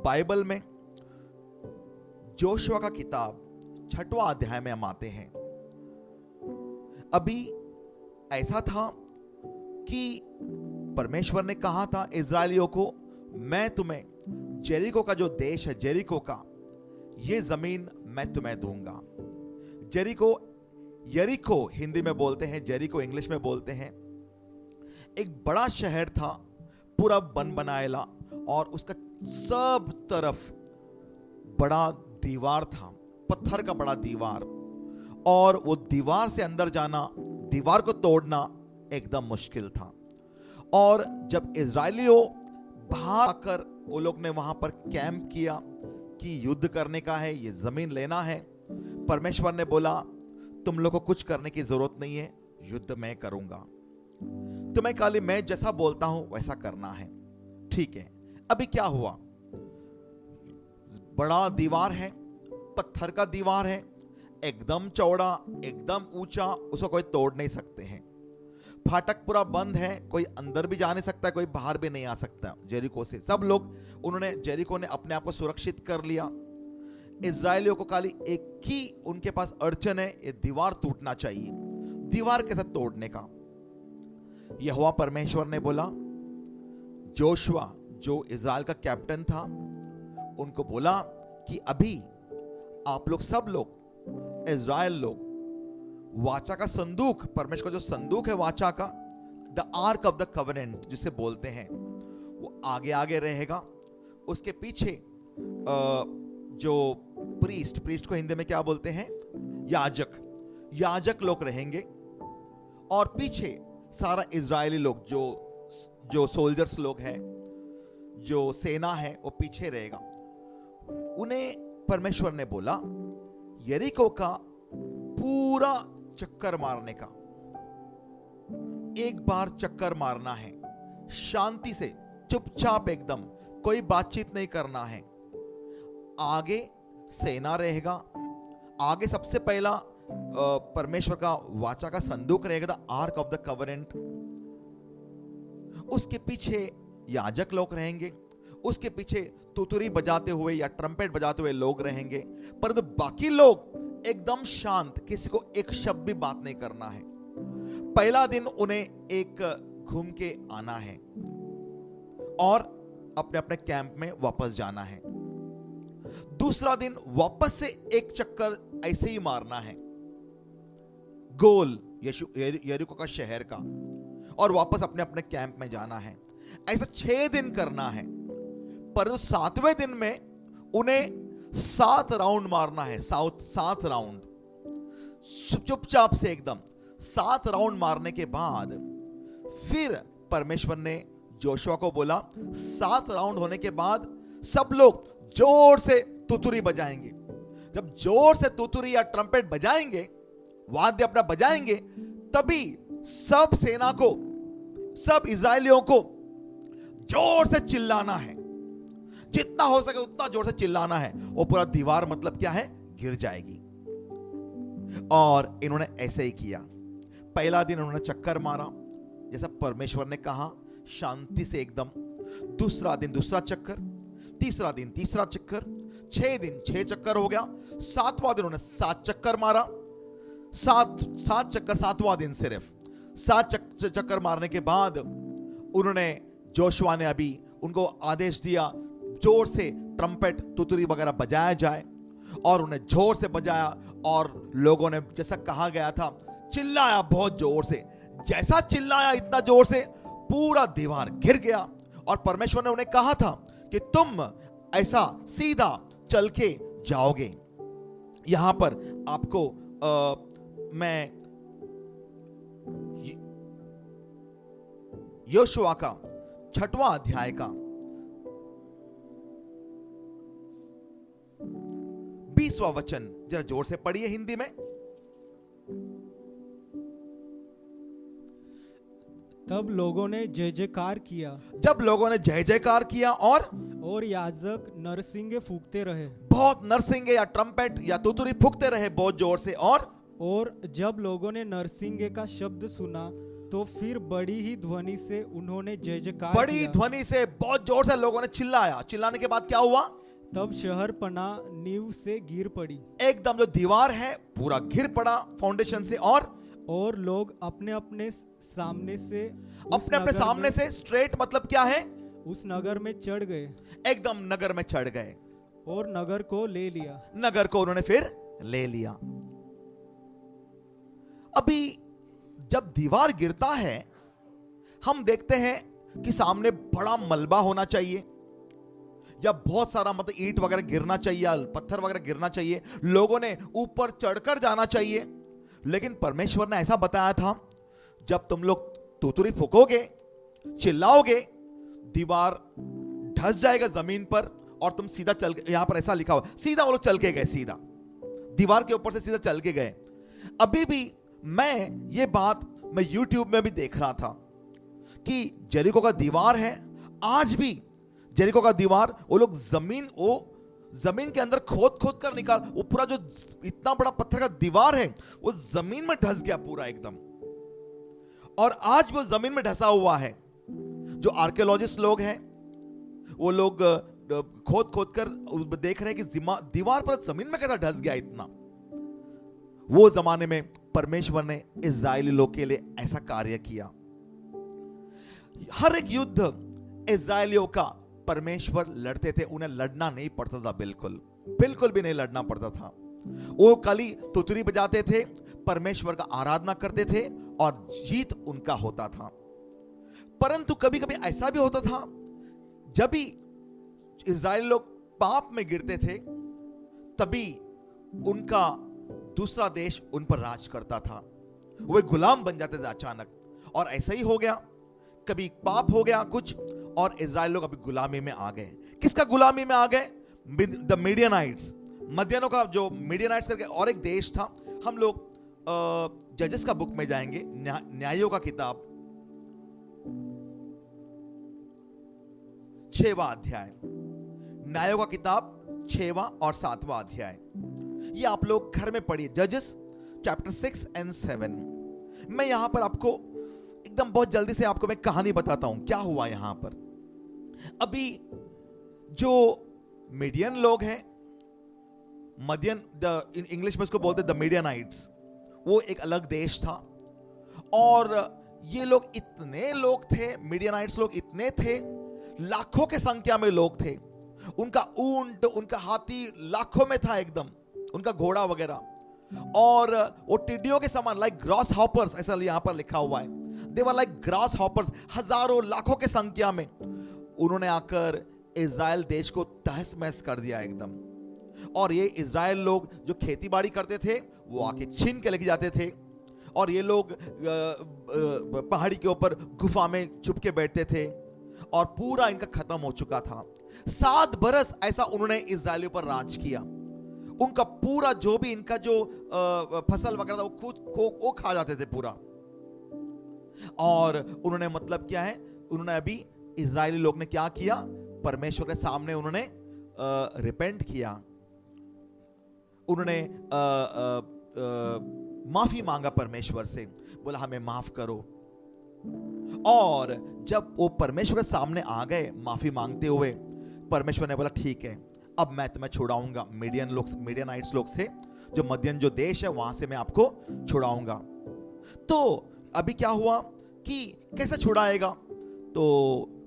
बाइबल में जोशुआ का किताब 6वां अध्याय में हम आते हैं। अभी ऐसा था कि परमेश्वर ने कहा था इज़राइलियों को, मैं तुम्हें जेरिको का जो देश है, जेरिको का ये जमीन मैं तुम्हें दूंगा। जेरिको, यरीको हिंदी में बोलते हैं, जेरिको इंग्लिश में बोलते हैं। एक बड़ा शहर था, पूरा बन बनाएला, और उसका सब तरफ बड़ा दीवार था, पत्थर का बड़ा दीवार, और वो दीवार से अंदर जाना, दीवार को तोड़ना एकदम मुश्किल था। और जब इज़राइलियों बाहर आकर वो लोग ने वहां पर कैंप किया कि युद्ध करने का है, ये जमीन लेना है, परमेश्वर ने बोला तुम लोग को कुछ करने की जरूरत नहीं है, युद्ध मैं करूंगा, तुम्हें खाली मैं जैसा बोलता हूं वैसा करना है। ठीक है। अभी क्या हुआ, बड़ा दीवार है, पत्थर का दीवार है, एकदम चौड़ा, एकदम ऊंचा, उसको कोई तोड़ नहीं सकते हैं। फाटक पूरा बंद है, कोई अंदर भी जा नहीं सकता, कोई बाहर भी नहीं आ सकता जेरिको से। सब लोग, उन्होंने, जेरिको ने अपने आप को सुरक्षित कर लिया। इज़राइलियों को खाली एक ही उनके पास अड़चन है, ये दीवार टूटना चाहिए। दीवार कैसे तोड़ने का? यहोवा परमेश्वर ने बोला, जोशुआ जो इज़राइल का कैप्टन था उनको बोला कि अभी आप लोग, सब लोग, इज़राइल लोग, वाचा का संदूक, परमेश्वर का जो संदूक है वाचा का, the arc of the covenant जिसे बोलते हैं, वो आगे आगे रहेगा। उसके पीछे जो प्रीस्ट को हिंदी में क्या बोलते हैं, याजक लोग रहेंगे, और पीछे सारा इजरायली लोग, जो सोल्जर्स लोग हैं, जो सेना है, वो पीछे रहेगा। उन्हें परमेश्वर ने बोला यरीको का पूरा चक्कर मारने का, एक बार चक्कर मारना है, शांति से, चुपचाप, एकदम कोई बातचीत नहीं करना है। आगे सेना रहेगा, आगे सबसे पहला परमेश्वर का वाचा का संदूक रहेगा, the arc of the covenant. उसके पीछे याजक लोग रहेंगे, उसके पीछे तुतुरी बजाते हुए या ट्रम्पेट बजाते हुए लोग रहेंगे, परंतु बाकी लोग एकदम शांत, किसी को एक शब्द भी बात नहीं करना है। पहला दिन उन्हें एक घूम के आना है और अपने अपने कैंप में वापस जाना है। दूसरा दिन वापस से एक चक्कर ऐसे ही मारना है गोल यरीको का शहर का, और वापस अपने अपने कैंप में जाना है। ऐसा 6 दिन करना है, पर 7वें दिन में उन्हें 7 राउंड मारना है, 7 राउंड, चुपचाप से एकदम 7 राउंड मारने के बाद फिर परमेश्वर ने जोशुआ को बोला 7 राउंड होने के बाद सब लोग जोर से तुतुरी बजाएंगे। जब जोर से तुतुरी या ट्रम्पेट बजाएंगे, वाद्य अपना बजाएंगे, तभी सब सेना को, सब इजरायलियों को जोर से चिल्लाना है, जितना हो सके उतना जोर से चिल्लाना है। वो पूरा दीवार मतलब क्या है, गिर जाएगी। और इन्होंने ऐसे ही किया। पहला दिन उन्होंने चक्कर मारा जैसा परमेश्वर ने कहा, शांति से एकदम। दूसरा दिन दूसरा चक्कर, तीसरा दिन तीसरा चक्कर, 6 दिन 6 चक्कर हो गया। 7वां दिन उन्होंने 7 चक्कर मारा, 7 चक्कर 7वां दिन सिर्फ 7 चक्कर मारने के बाद उन्होंने, जोशुआ ने अभी उनको आदेश दिया जोर से ट्रम्पेट तुतुरी वगैरह बजाया जाए, और उन्हें जोर से बजाया, और लोगों ने जैसा कहा गया था चिल्लाया बहुत जोर से। जैसा चिल्लाया इतना जोर से पूरा दीवार गिर गया। और परमेश्वर ने उन्हें कहा था कि तुम ऐसा सीधा चल के जाओगे। यहां पर आपको मैं योशुआ का 6वां अध्याय का 20वां वचन जरा जोर से पढ़िए हिंदी में। तब लोगों ने जय जयकार किया जब लोगों ने जय जयकार किया और याजक नरसिंगे फूंकते रहे। बहुत नरसिंगे या ट्रम्पेट या तुतुरी फूंकते रहे बहुत जोर से। और जब लोगों ने नरसिंगे का शब्द सुना तो फिर बड़ी ही ध्वनि से उन्होंने जय जयकार बड़ी किया। ध्वनि से बहुत जोर से लोगों ने चिल्लाया। चिल्लाने के बाद क्या हुआ? तब शहर पना नींव से गिर पड़ी एकदम जो दीवार है पूरा गिर पड़ा फाउंडेशन से। और लोग अपने अपने सामने से स्ट्रेट मतलब क्या है? उस नगर में चढ़ गए। एकदम नगर में चढ़ गए और नगर को ले लिया। नगर को उन्होंने फिर ले लिया। अभी जब दीवार गिरता है हम देखते हैं कि सामने बड़ा मलबा होना चाहिए या बहुत सारा मतलब ईंट वगैरह गिरना चाहिए या पत्थर वगैरह गिरना चाहिए। लोगों ने ऊपर चढ़कर जाना चाहिए। लेकिन परमेश्वर ने ऐसा बताया था जब तुम लोग तुतुरी फूंकोगे चिल्लाओगे दीवार धंस जाएगा जमीन पर और तुम सीधा चल। यहां पर ऐसा लिखा हुआ सीधा वो लोग चल के गए। सीधा दीवार के ऊपर से सीधा चल के गए। अभी भी ये बात मैं YouTube में भी देख रहा था कि जेरिको का दीवार है। आज भी जेरिको का दीवार वो लोग जमीन के अंदर खोद खोद कर निकाल वो पूरा जो इतना बड़ा पत्थर का दीवार है वो जमीन में धंस गया पूरा एकदम। और आज भी वो जमीन में धंसा हुआ है। जो आर्कियोलॉजिस्ट लोग हैं वो लोग खोद खोद कर देख रहे हैं कि दीवार पर जमीन में कैसा धंस गया इतना। वो जमाने में परमेश्वर ने इजरायली लोग के लिए ऐसा कार्य किया। हर एक युद्ध इजरायलियों का परमेश्वर लड़ते थे। उन्हें लड़ना नहीं पड़ता था, बिल्कुल भी नहीं लड़ना पड़ता था। वो खाली तुतरी बजाते थे, परमेश्वर का आराधना करते थे और जीत उनका होता था। परंतु कभी कभी ऐसा भी होता था जब भी इजरायली लोग पाप में गिरते थे तभी उनका दूसरा देश उन पर राज करता था। वे गुलाम बन जाते थे अचानक। और ऐसा ही हो गया, कभी पाप हो गया कुछ और इजराइल लोग अभी गुलामी में आ गए। किसका गुलामी में आ गए? द मीडियनाइट्स। मदियनों का जो मीडियनाइट्स करके और एक देश था। हम लोग जजेस का बुक में जाएंगे, न्यायों का किताब 6वां अध्याय, न्यायों का किताब 6वां और 7वां अध्याय। ये आप लोग घर में पढ़िए, जजेस चैप्टर 6 and 7। मैं यहां पर आपको एकदम बहुत जल्दी से आपको मैं कहानी बताता हूं क्या हुआ यहां पर। अभी जो मीडियन लोग हैं, मदियन इंग्लिश में इसको बोलते द मीडियनाइट्स, वो एक अलग देश था। और ये लोग इतने लोग थे, मीडियनाइट्स लोग इतने थे, लाखों के संख्या में लोग थे। उनका ऊंट, उनका हाथी लाखों में था एकदम, उनका घोड़ा वगैरह। और वो टिड्डियों के समान, लाइक ग्रास हॉपर्स, ऐसा यहां पर लिखा हुआ है। दे वर लाइक ग्रास हॉपर्स, हजारों लाखों के संख्या में उन्होंने आकर इजराइल देश को तहस महस कर दिया एकदम। और ये इजराइल लोग जो खेती बाड़ी करते थे वो आके छीन के लेके जाते थे। और ये लोग पहाड़ी के ऊपर गुफा में छुप के बैठते थे और पूरा इनका खत्म हो चुका था। 7 बरस ऐसा उन्होंने इजराइलियों पर राज किया। उनका पूरा जो भी इनका जो फसल वगैरह था वो खुद वो खा जाते थे पूरा। और उन्होंने मतलब क्या है, उन्होंने अभी इजरायली लोग ने क्या किया, परमेश्वर के सामने उन्होंने रिपेंट किया। उन्होंने माफी मांगा परमेश्वर से, बोला हमें माफ करो। और जब वो परमेश्वर के सामने आ गए माफी मांगते हुए, परमेश्वर ने बोला ठीक है, अब मैं तुम्हें छुड़ाऊंगा मीडियनाइट्स लोग से, जो मदियन जो देश है वहां से मैं आपको छुड़ाऊंगा। तो अभी क्या हुआ कि कैसे छुड़ाएगा, तो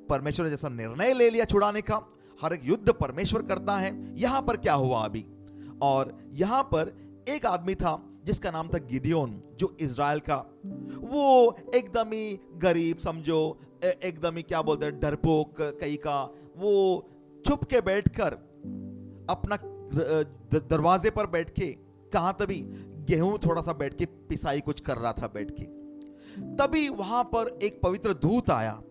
परमेश्वर ने जैसा निर्णय ले लिया छुड़ाने का। हर एक युद्ध परमेश्वर करता है। यहां पर क्या हुआ अभी, और यहां पर एक आदमी था जिसका नाम था गिडियोन, जो इजराइल का, वो एकदम ही गरीब समझो, एकदम ही क्या बोलते हैं डरपोक कहीं का, वो चुप के बैठकर अपना दरवाजे पर बैठ के, कहां तभी गेहूं थोड़ा सा बैठ के पिसाई कुछ कर रहा था बैठ के। तभी वहां पर एक पवित्र दूत आया,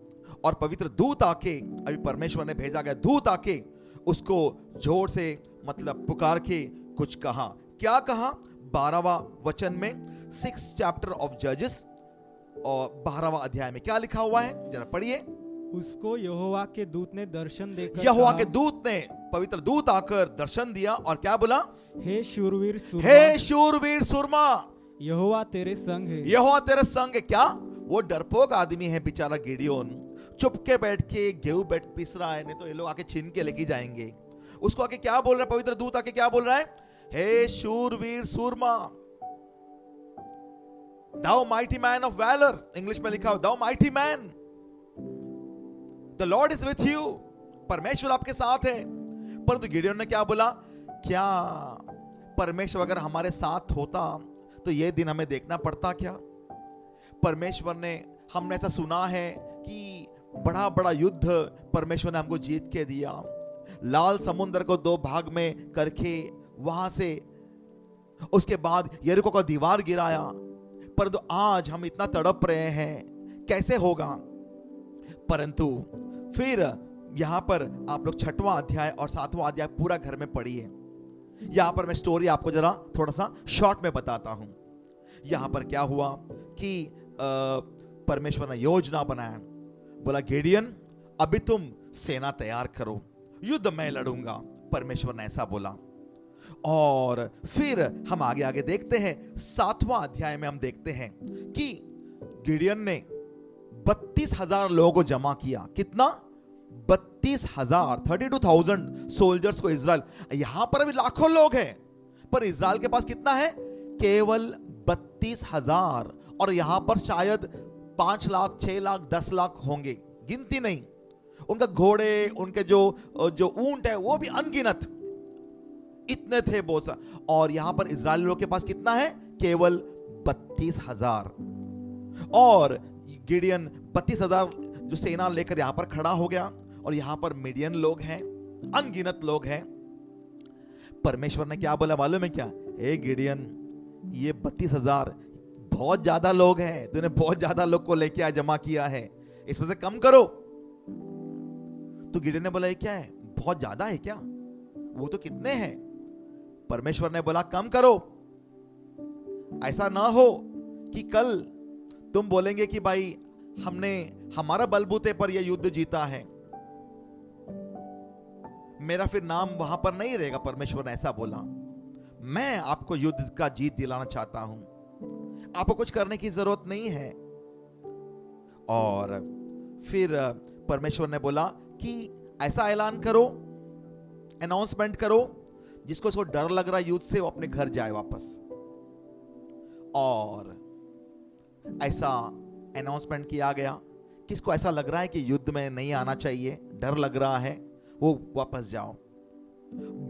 और पवित्र दूत आके, अभी परमेश्वर ने भेजा गया दूत आके उसको जोर से मतलब पुकार के कुछ कहा। क्या कहा? 12वां वचन में, 6th chapter of Judges और 12वां अध्याय में क्या लिखा हुआ है, जरा पढ़िए। उसको यहोवा के दूत ने दर्शन देकर यहोवा कहा, के दूत ने, पवित्र दूत आकर दर्शन दिया और क्या बोला, हे शूरवीर सुरमा, हे शूरवीर सुरमा, यहोवा तेरे संग है। यहोवा तेरे संग है। क्या वो डरपोक आदमी है बेचारा गिडियोन, चुपके बैठ के गेहूं बैठ पीस रहा है, नहीं तो ये लोग आके छीन के लेके जाएंगे। उसको आके क्या बोल रहा है, पवित्र दूत आके क्या बोल रहा है, हे शूरवीर सूरमा, thou mighty man of valor, English में लिखा हो thou mighty man, the Lord is with you, परमेश्वर आपके साथ है। परंतु गिडियोन ने क्या बोला, क्या परमेश्वर अगर हमारे साथ होता तो ये दिन हमें देखना पड़ता क्या? परमेश्वर ने, हमने ऐसा सुना है कि बड़ा बड़ा युद्ध परमेश्वर ने हमको जीत के दिया, लाल समुद्र को 2 भाग में करके वहां से उसके बाद यरीको का दीवार गिराया। परंतु आज हम इतना तड़प रहे हैं, कैसे होगा? परंतु फिर यहां पर आप लोग 6वां अध्याय और 7वां अध्याय पूरा घर में पढ़िए। यहां पर मैं स्टोरी आपको जरा थोड़ा सा शॉर्ट में बताता हूं। यहां पर क्या हुआ कि परमेश्वर ने योजना बनाया, बोला गिडियन अभी तुम सेना तैयार करो, युद्ध मैं लड़ूंगा, परमेश्वर ने ऐसा बोला। और फिर हम आगे आगे देखते हैं, 7वां अध्याय में हम देखते हैं कि गिडियन ने 32,000 लोगों को जमा किया। कितना? 32,000, 32,000 सोल्जर्स को इजराइल। यहां पर अभी लाखों लोग हैं, पर इजराइल के पास कितना है? केवल 32,000। और यहां पर शायद 5 लाख, 6 लाख, 10 लाख होंगे, गिनती नहीं। उनका घोड़े, उनके जो ऊंट है वो भी अनगिनत, इतने थे बोस। और यहां पर इजराइल लोग के पास कितना है? केवल 32,000। और गिडियन 32,000 जो सेना लेकर यहां पर खड़ा हो गया, और यहां पर मीडियन लोग हैं, अनगिनत लोग हैं। परमेश्वर ने क्या बोला मालूम है क्या? हे गिडियन, ये 32,000 बहुत ज्यादा लोग हैं, तूने बहुत ज्यादा लोग को लेके जमा किया है, इसमें से कम करो। तो गिडियन ने बोला ये क्या है, बहुत ज्यादा है क्या? वो तो कितने हैं? परमेश्वर ने बोला कम करो, ऐसा ना हो कि कल तुम बोलेंगे कि भाई हमने हमारा बलबूते पर यह युद्ध जीता है, मेरा फिर नाम वहां पर नहीं रहेगा। परमेश्वर ने ऐसा बोला, मैं आपको युद्ध का जीत दिलाना चाहता हूं, आपको कुछ करने की जरूरत नहीं है। और फिर परमेश्वर ने बोला कि ऐसा ऐलान करो, अनाउंसमेंट करो, जिसको डर लग रहा है युद्ध से वो अपने घर जाए वापस। और ऐसा अनाउंसमेंट किया गया, किसको ऐसा लग रहा है कि युद्ध में नहीं आना चाहिए, डर लग रहा है, वो वापस जाओ।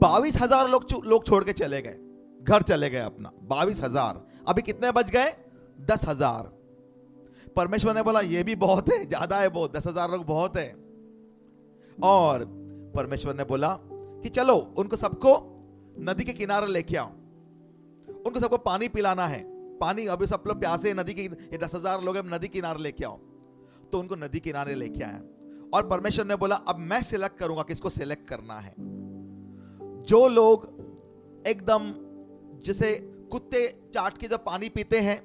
22,000 लोग छोड़ के चले गए, घर चले गए अपना। 22,000, अभी कितने बच गए? 10,000। परमेश्वर ने बोला ये भी बहुत है, ज्यादा है, बहुत 10,000 लोग बहुत है। और परमेश्वर ने बोला कि चलो उनको सबको नदी के किनारे लेके आओ, उनको सबको पानी पिलाना है, पानी, अभी सब लोग प्यासे, नदी के, ये 10,000 लोग नदी किनारे लेके आओ। तो उनको नदी किनारे लेके आए। और परमेश्वर ने बोला अब मैं सिलेक्ट करूंगा किसको सिलेक्ट करना है। जो लोग एकदम जैसे कुत्ते चाट के जो पानी पीते हैं,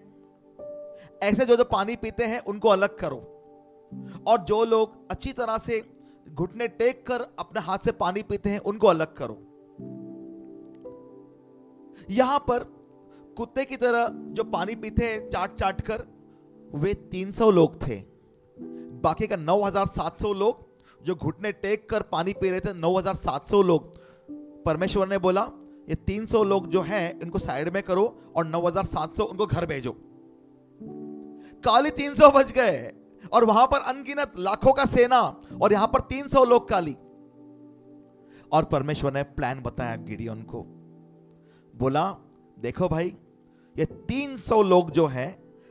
ऐसे जो पानी पीते हैं उनको अलग करो, और जो लोग अच्छी तरह से घुटने टेक कर अपने हाथ से पानी पीते हैं उनको अलग करो। यहां पर कुत्ते की तरह जो पानी पीते हैं चाट चाट कर, वे 300 लोग थे। बाकी का 9,700 लोग जो घुटने टेक कर पानी पी रहे थे, 9,700 लोग। परमेश्वर ने बोला ये 300 लोग जो हैं इनको साइड में करो, और 9,700 उनको घर भेजो। काली 300 बच गए, और वहां पर अनगिनत लाखों का सेना, और यहां पर 300 लोग काली। और परमेश्वर ने प्लान बताया गिडियोन को, बोला देखो भाई, ये 300 लोग जो है,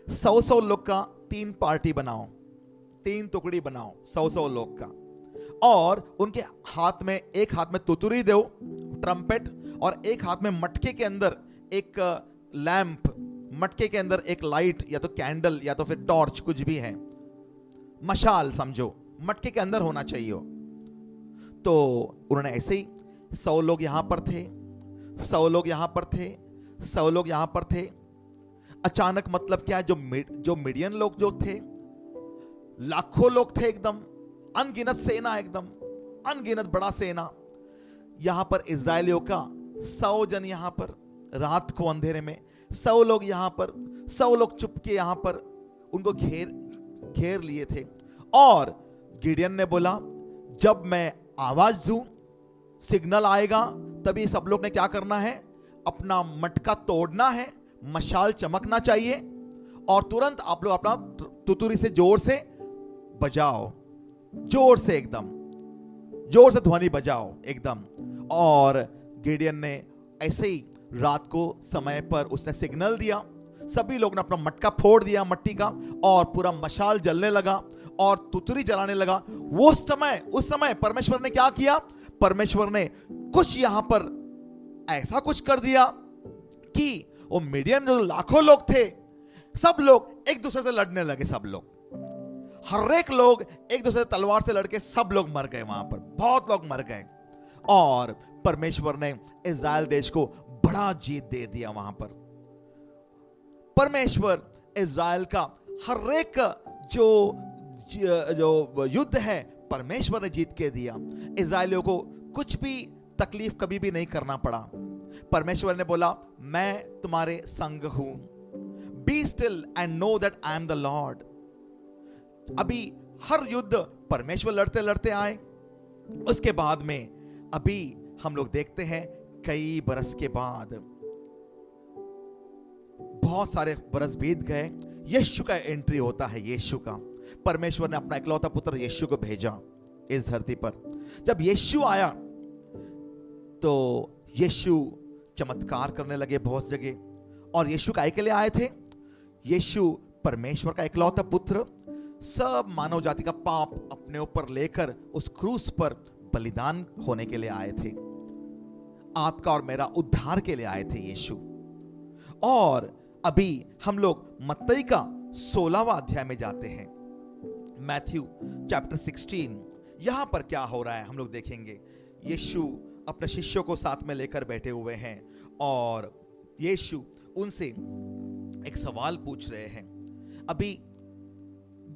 100 लोग का 3 पार्टी बनाओ, 3 टुकड़ी बनाओ 100 लोग का, और उनके हाथ में, एक हाथ में तुतुरी दो, ट्रम्पेट, और एक हाथ में मटके के अंदर एक लैंप, मटके के अंदर एक लाइट, या तो कैंडल या तो फिर टॉर्च, कुछ भी है, मशाल समझो, मटके के अंदर होना चाहिए। तो उन्होंने ऐसे ही 100 लोग यहां पर थे, 100 लोग यहां पर थे, 100 लोग यहां पर थे। अचानक मतलब क्या है, जो मिडियन लोग जो थे, लाखों लोग थे, एकदम अनगिनत सेना, एकदम अनगिनत बड़ा सेना। यहां पर इजरायलियों का 100 जन, यहां पर रात को अंधेरे में 100 लोग, यहां पर 100 लोग चुपके यहां पर उनको घेर लिए थे। और गिडियन ने बोला, जब मैं आवाज दूं, सिग्नल आएगा, तभी सब लोग ने क्या करना है, अपना मटका तोड़ना है, मशाल चमकना चाहिए, और तुरंत आप लोग अपना तुतुरी से जोर से बजाओ, जोर से, एकदम जोर से ध्वनि बजाओ एकदम। और गिडियन ने ऐसे ही रात को समय पर उसने सिग्नल दिया, सभी लोग ने अपना मटका फोड़ दिया मट्टी का, और पूरा मशाल जलने लगा और तुतरी जलाने लगा। उस समय परमेश्वर ने क्या किया, परमेश्वर ने कुछ यहां पर ऐसा कुछ कर दिया कि वो मीडियन जो लाखों लोग थे, सब लोग एक दूसरे से लड़ने लगे। सब लोग, हर एक लोग एक दूसरे से तलवार से लड़के सब लोग मर गए, वहां पर बहुत लोग मर गए। और परमेश्वर ने इज़राइल देश को बड़ा जीत दे दिया। वहां पर परमेश्वर इज़राइल का हर एक जो युद्ध है परमेश्वर ने जीत के दिया। इज़राइलियों को कुछ भी तकलीफ कभी भी नहीं करना पड़ा। परमेश्वर ने बोला, मैं तुम्हारे संग हूं, be still and know that I am the Lord. अभी हर युद्ध परमेश्वर लड़ते लड़ते आए। उसके बाद में अभी हम लोग देखते हैं, कई बरस के बाद, बहुत सारे बरस बीत गए, यीशु का एंट्री होता है। यीशु का, परमेश्वर ने अपना इकलौता पुत्र यीशु को भेजा इस धरती पर। जब यीशु आया तो यीशु चमत्कार करने लगे बहुत जगह। और यीशु काहे के लिए आए थे? यीशु परमेश्वर का इकलौता पुत्र सब मानव जाति का पाप अपने ऊपर लेकर उस क्रूस पर बलिदान होने के लिए आए थे। आपका और मेरा उद्धार के लिए आए थे यीशु। और अभी हम लोग मत्ती का 16वां अध्याय में जाते हैं, मैथ्यू चैप्टर 16। यहां पर क्या हो रहा है हम लोग देखेंगे। यीशु अपने शिष्यों को साथ में लेकर बैठे हुए हैं और यीशु उनसे एक सवाल पूछ रहे हैं। अभी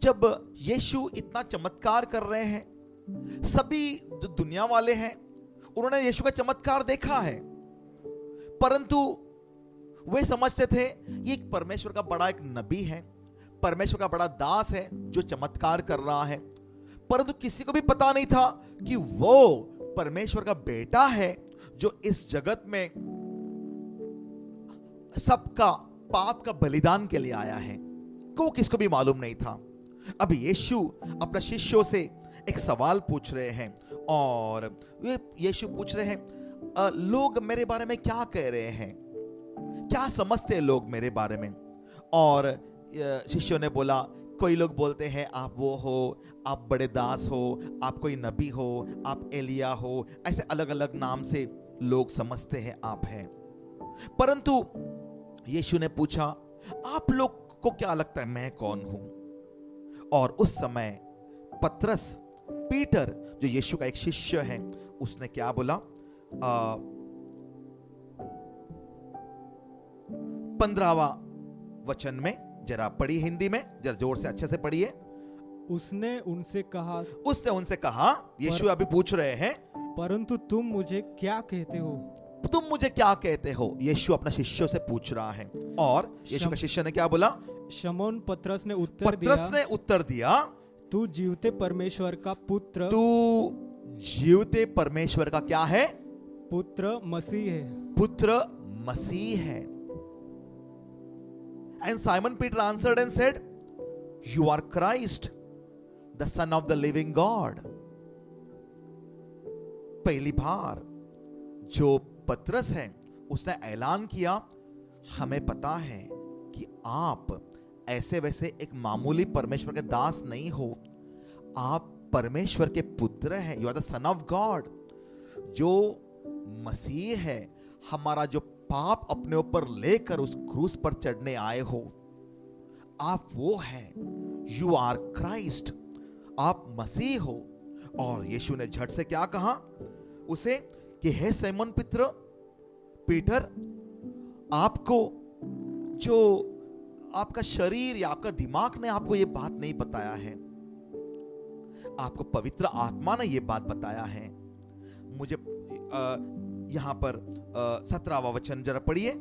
जब यीशु इतना चमत्कार कर रहे हैं, सभी जो दुनिया वाले हैं उन्होंने यीशु का चमत्कार देखा है, परंतु वे समझते थे ये एक परमेश्वर का बड़ा एक नबी है, परमेश्वर का बड़ा दास है जो चमत्कार कर रहा है। परंतु किसी को भी पता नहीं था कि वो परमेश्वर का बेटा है जो इस जगत में सबका पाप का बलिदान के लिए आया है। को किसको भी मालूम नहीं था। अब यीशु अपने शिष्यों से एक सवाल पूछ रहे हैं और यीशु पूछ रहे हैं, लोग मेरे बारे में क्या कह रहे हैं, क्या समझते हैं लोग मेरे बारे में? और शिष्यों ने बोला, कोई लोग बोलते हैं आप वो हो, आप बड़े दास हो, आप कोई नबी हो, आप एलिया हो, ऐसे अलग अलग नाम से लोग समझते हैं आप हैं। परंतु यीशु ने पूछा, आप लोग को क्या लगता है मैं कौन हूं? और उस समय पतरस, पीटर जो यीशु का एक शिष्य है, उसने क्या बोला? 15वां वचन में, जरा पढ़ी हिंदी में, जरा जोर से अच्छे से पढ़िए। उसने उनसे कहा, यीशु अभी पूछ रहे हैं, परंतु तुम मुझे क्या कहते हो? तुम मुझे क्या कहते हो? यीशु अपना शिष्यों से पूछ रहा है। और यीशु का शिष्य ने क्या बोला? शमौन पतरस ने उत्तर दिया, तू जीवते परमेश्वर का पुत्र, तू जीवते परमेश्वर का क्या है? पुत्र मसीह है। पुत्र मसीह है। And Simon Peter answered and said, you are Christ, the Son of the living God. पहली बार जो पतरस है उसने ऐलान किया, हमें पता है कि आप ऐसे वैसे एक मामूली परमेश्वर के दास नहीं हो, आप परमेश्वर के पुत्र हैं। You are the son of God. जो मसीह है, हमारा जो पाप अपने ऊपर लेकर उस क्रूस पर चढ़ने आए हो, आप वो हैं। यू आर क्राइस्ट, आप मसीह हो। और यीशु ने झट से क्या कहा उसे कि हे सिमोन पीटर, आपको जो आपका शरीर या आपका दिमाग ने आपको ये बात नहीं बताया है, आपको पवित्र आत्मा ने ये बात बताया है। मुझे यहां पर 17वां वचन जरा पढ़िए।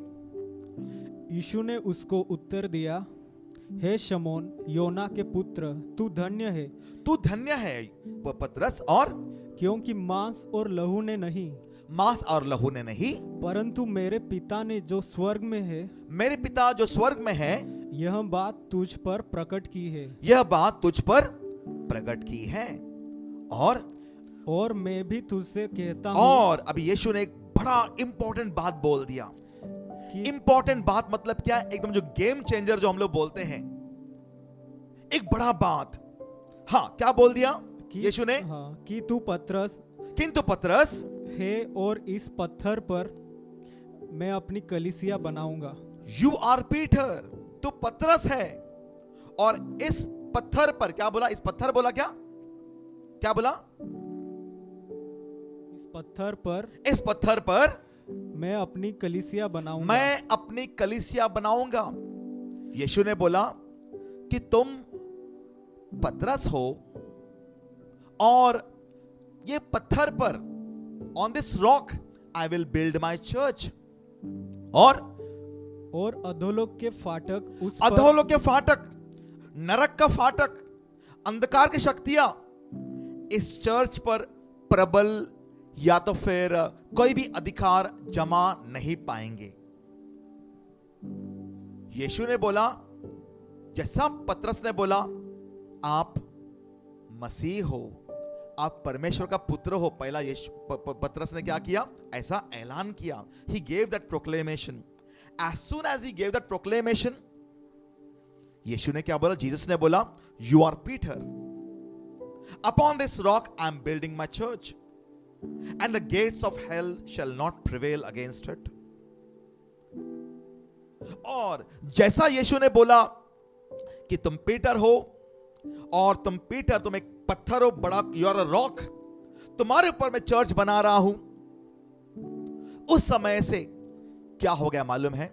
यीशु ने उसको उत्तर दिया, हे शमौन योना के पुत्र, तू धन्य है। तू धन्य है पतरस, और क्योंकि मांस और लहू ने नहीं, मांस और लहू ने नहीं, परंतु मेरे पिता ने जो स्वर्ग में है, मेरे पिता जो स्वर्ग में है, यह बात तुझ पर प्रकट की है। यह बात तुझ पर प्रकट की है। और मैं भी तुझसे कहता हूँ। और अभी यीशु ने एक बड़ा इंपॉर्टेंट बात बोल दिया। इंपॉर्टेंट बात मतलब क्या? एकदम जो गेम चेंजर जो हम लोग बोलते हैं, एक बड़ा बात। हाँ, क्या बोल दिया यीशु ने? हाँ, कि तू पतरस, किंतु पतरस है और इस पत्थर पर मैं अपनी कलीसिया बनाऊंगा। यू आर पीटर, तू पतरस है, और इस पत्थर पर क्या बोला? इस पत्थर बोला क्या? क्या बोला? इस पत्थर पर मैं अपनी कलीसिया बनाऊंगा। मैं अपनी कलीसिया बनाऊंगा। यीशु ने बोला कि तुम पतरस हो, और ये पत्थर पर, on this rock I will build my church. और अधोलोक के फाटक, उस अधोलोक के फाटक, नरक का फाटक, अंधकार की शक्तियां इस चर्च पर प्रबल या तो फिर कोई भी अधिकार जमा नहीं पाएंगे। यीशु ने बोला, जैसा पतरस ने बोला, आप मसीह हो, आप परमेश्वर का पुत्र हो। पहला पतरस ने क्या किया? ऐसा ऐलान किया। He gave that proclamation. As soon as he gave that proclamation, यीशु ने क्या बोला? जीसस ने बोला, you are Peter. Upon this rock I am building my church, and the gates of hell shall not prevail against it. और जैसा यीशु ने बोला कि तुम पीटर हो, और तुम एक पत्थर हो, बड़ा, यू आर अ रॉक, तुम्हारे ऊपर मैं चर्च बना रहा हूं। उस समय से क्या हो गया मालूम है?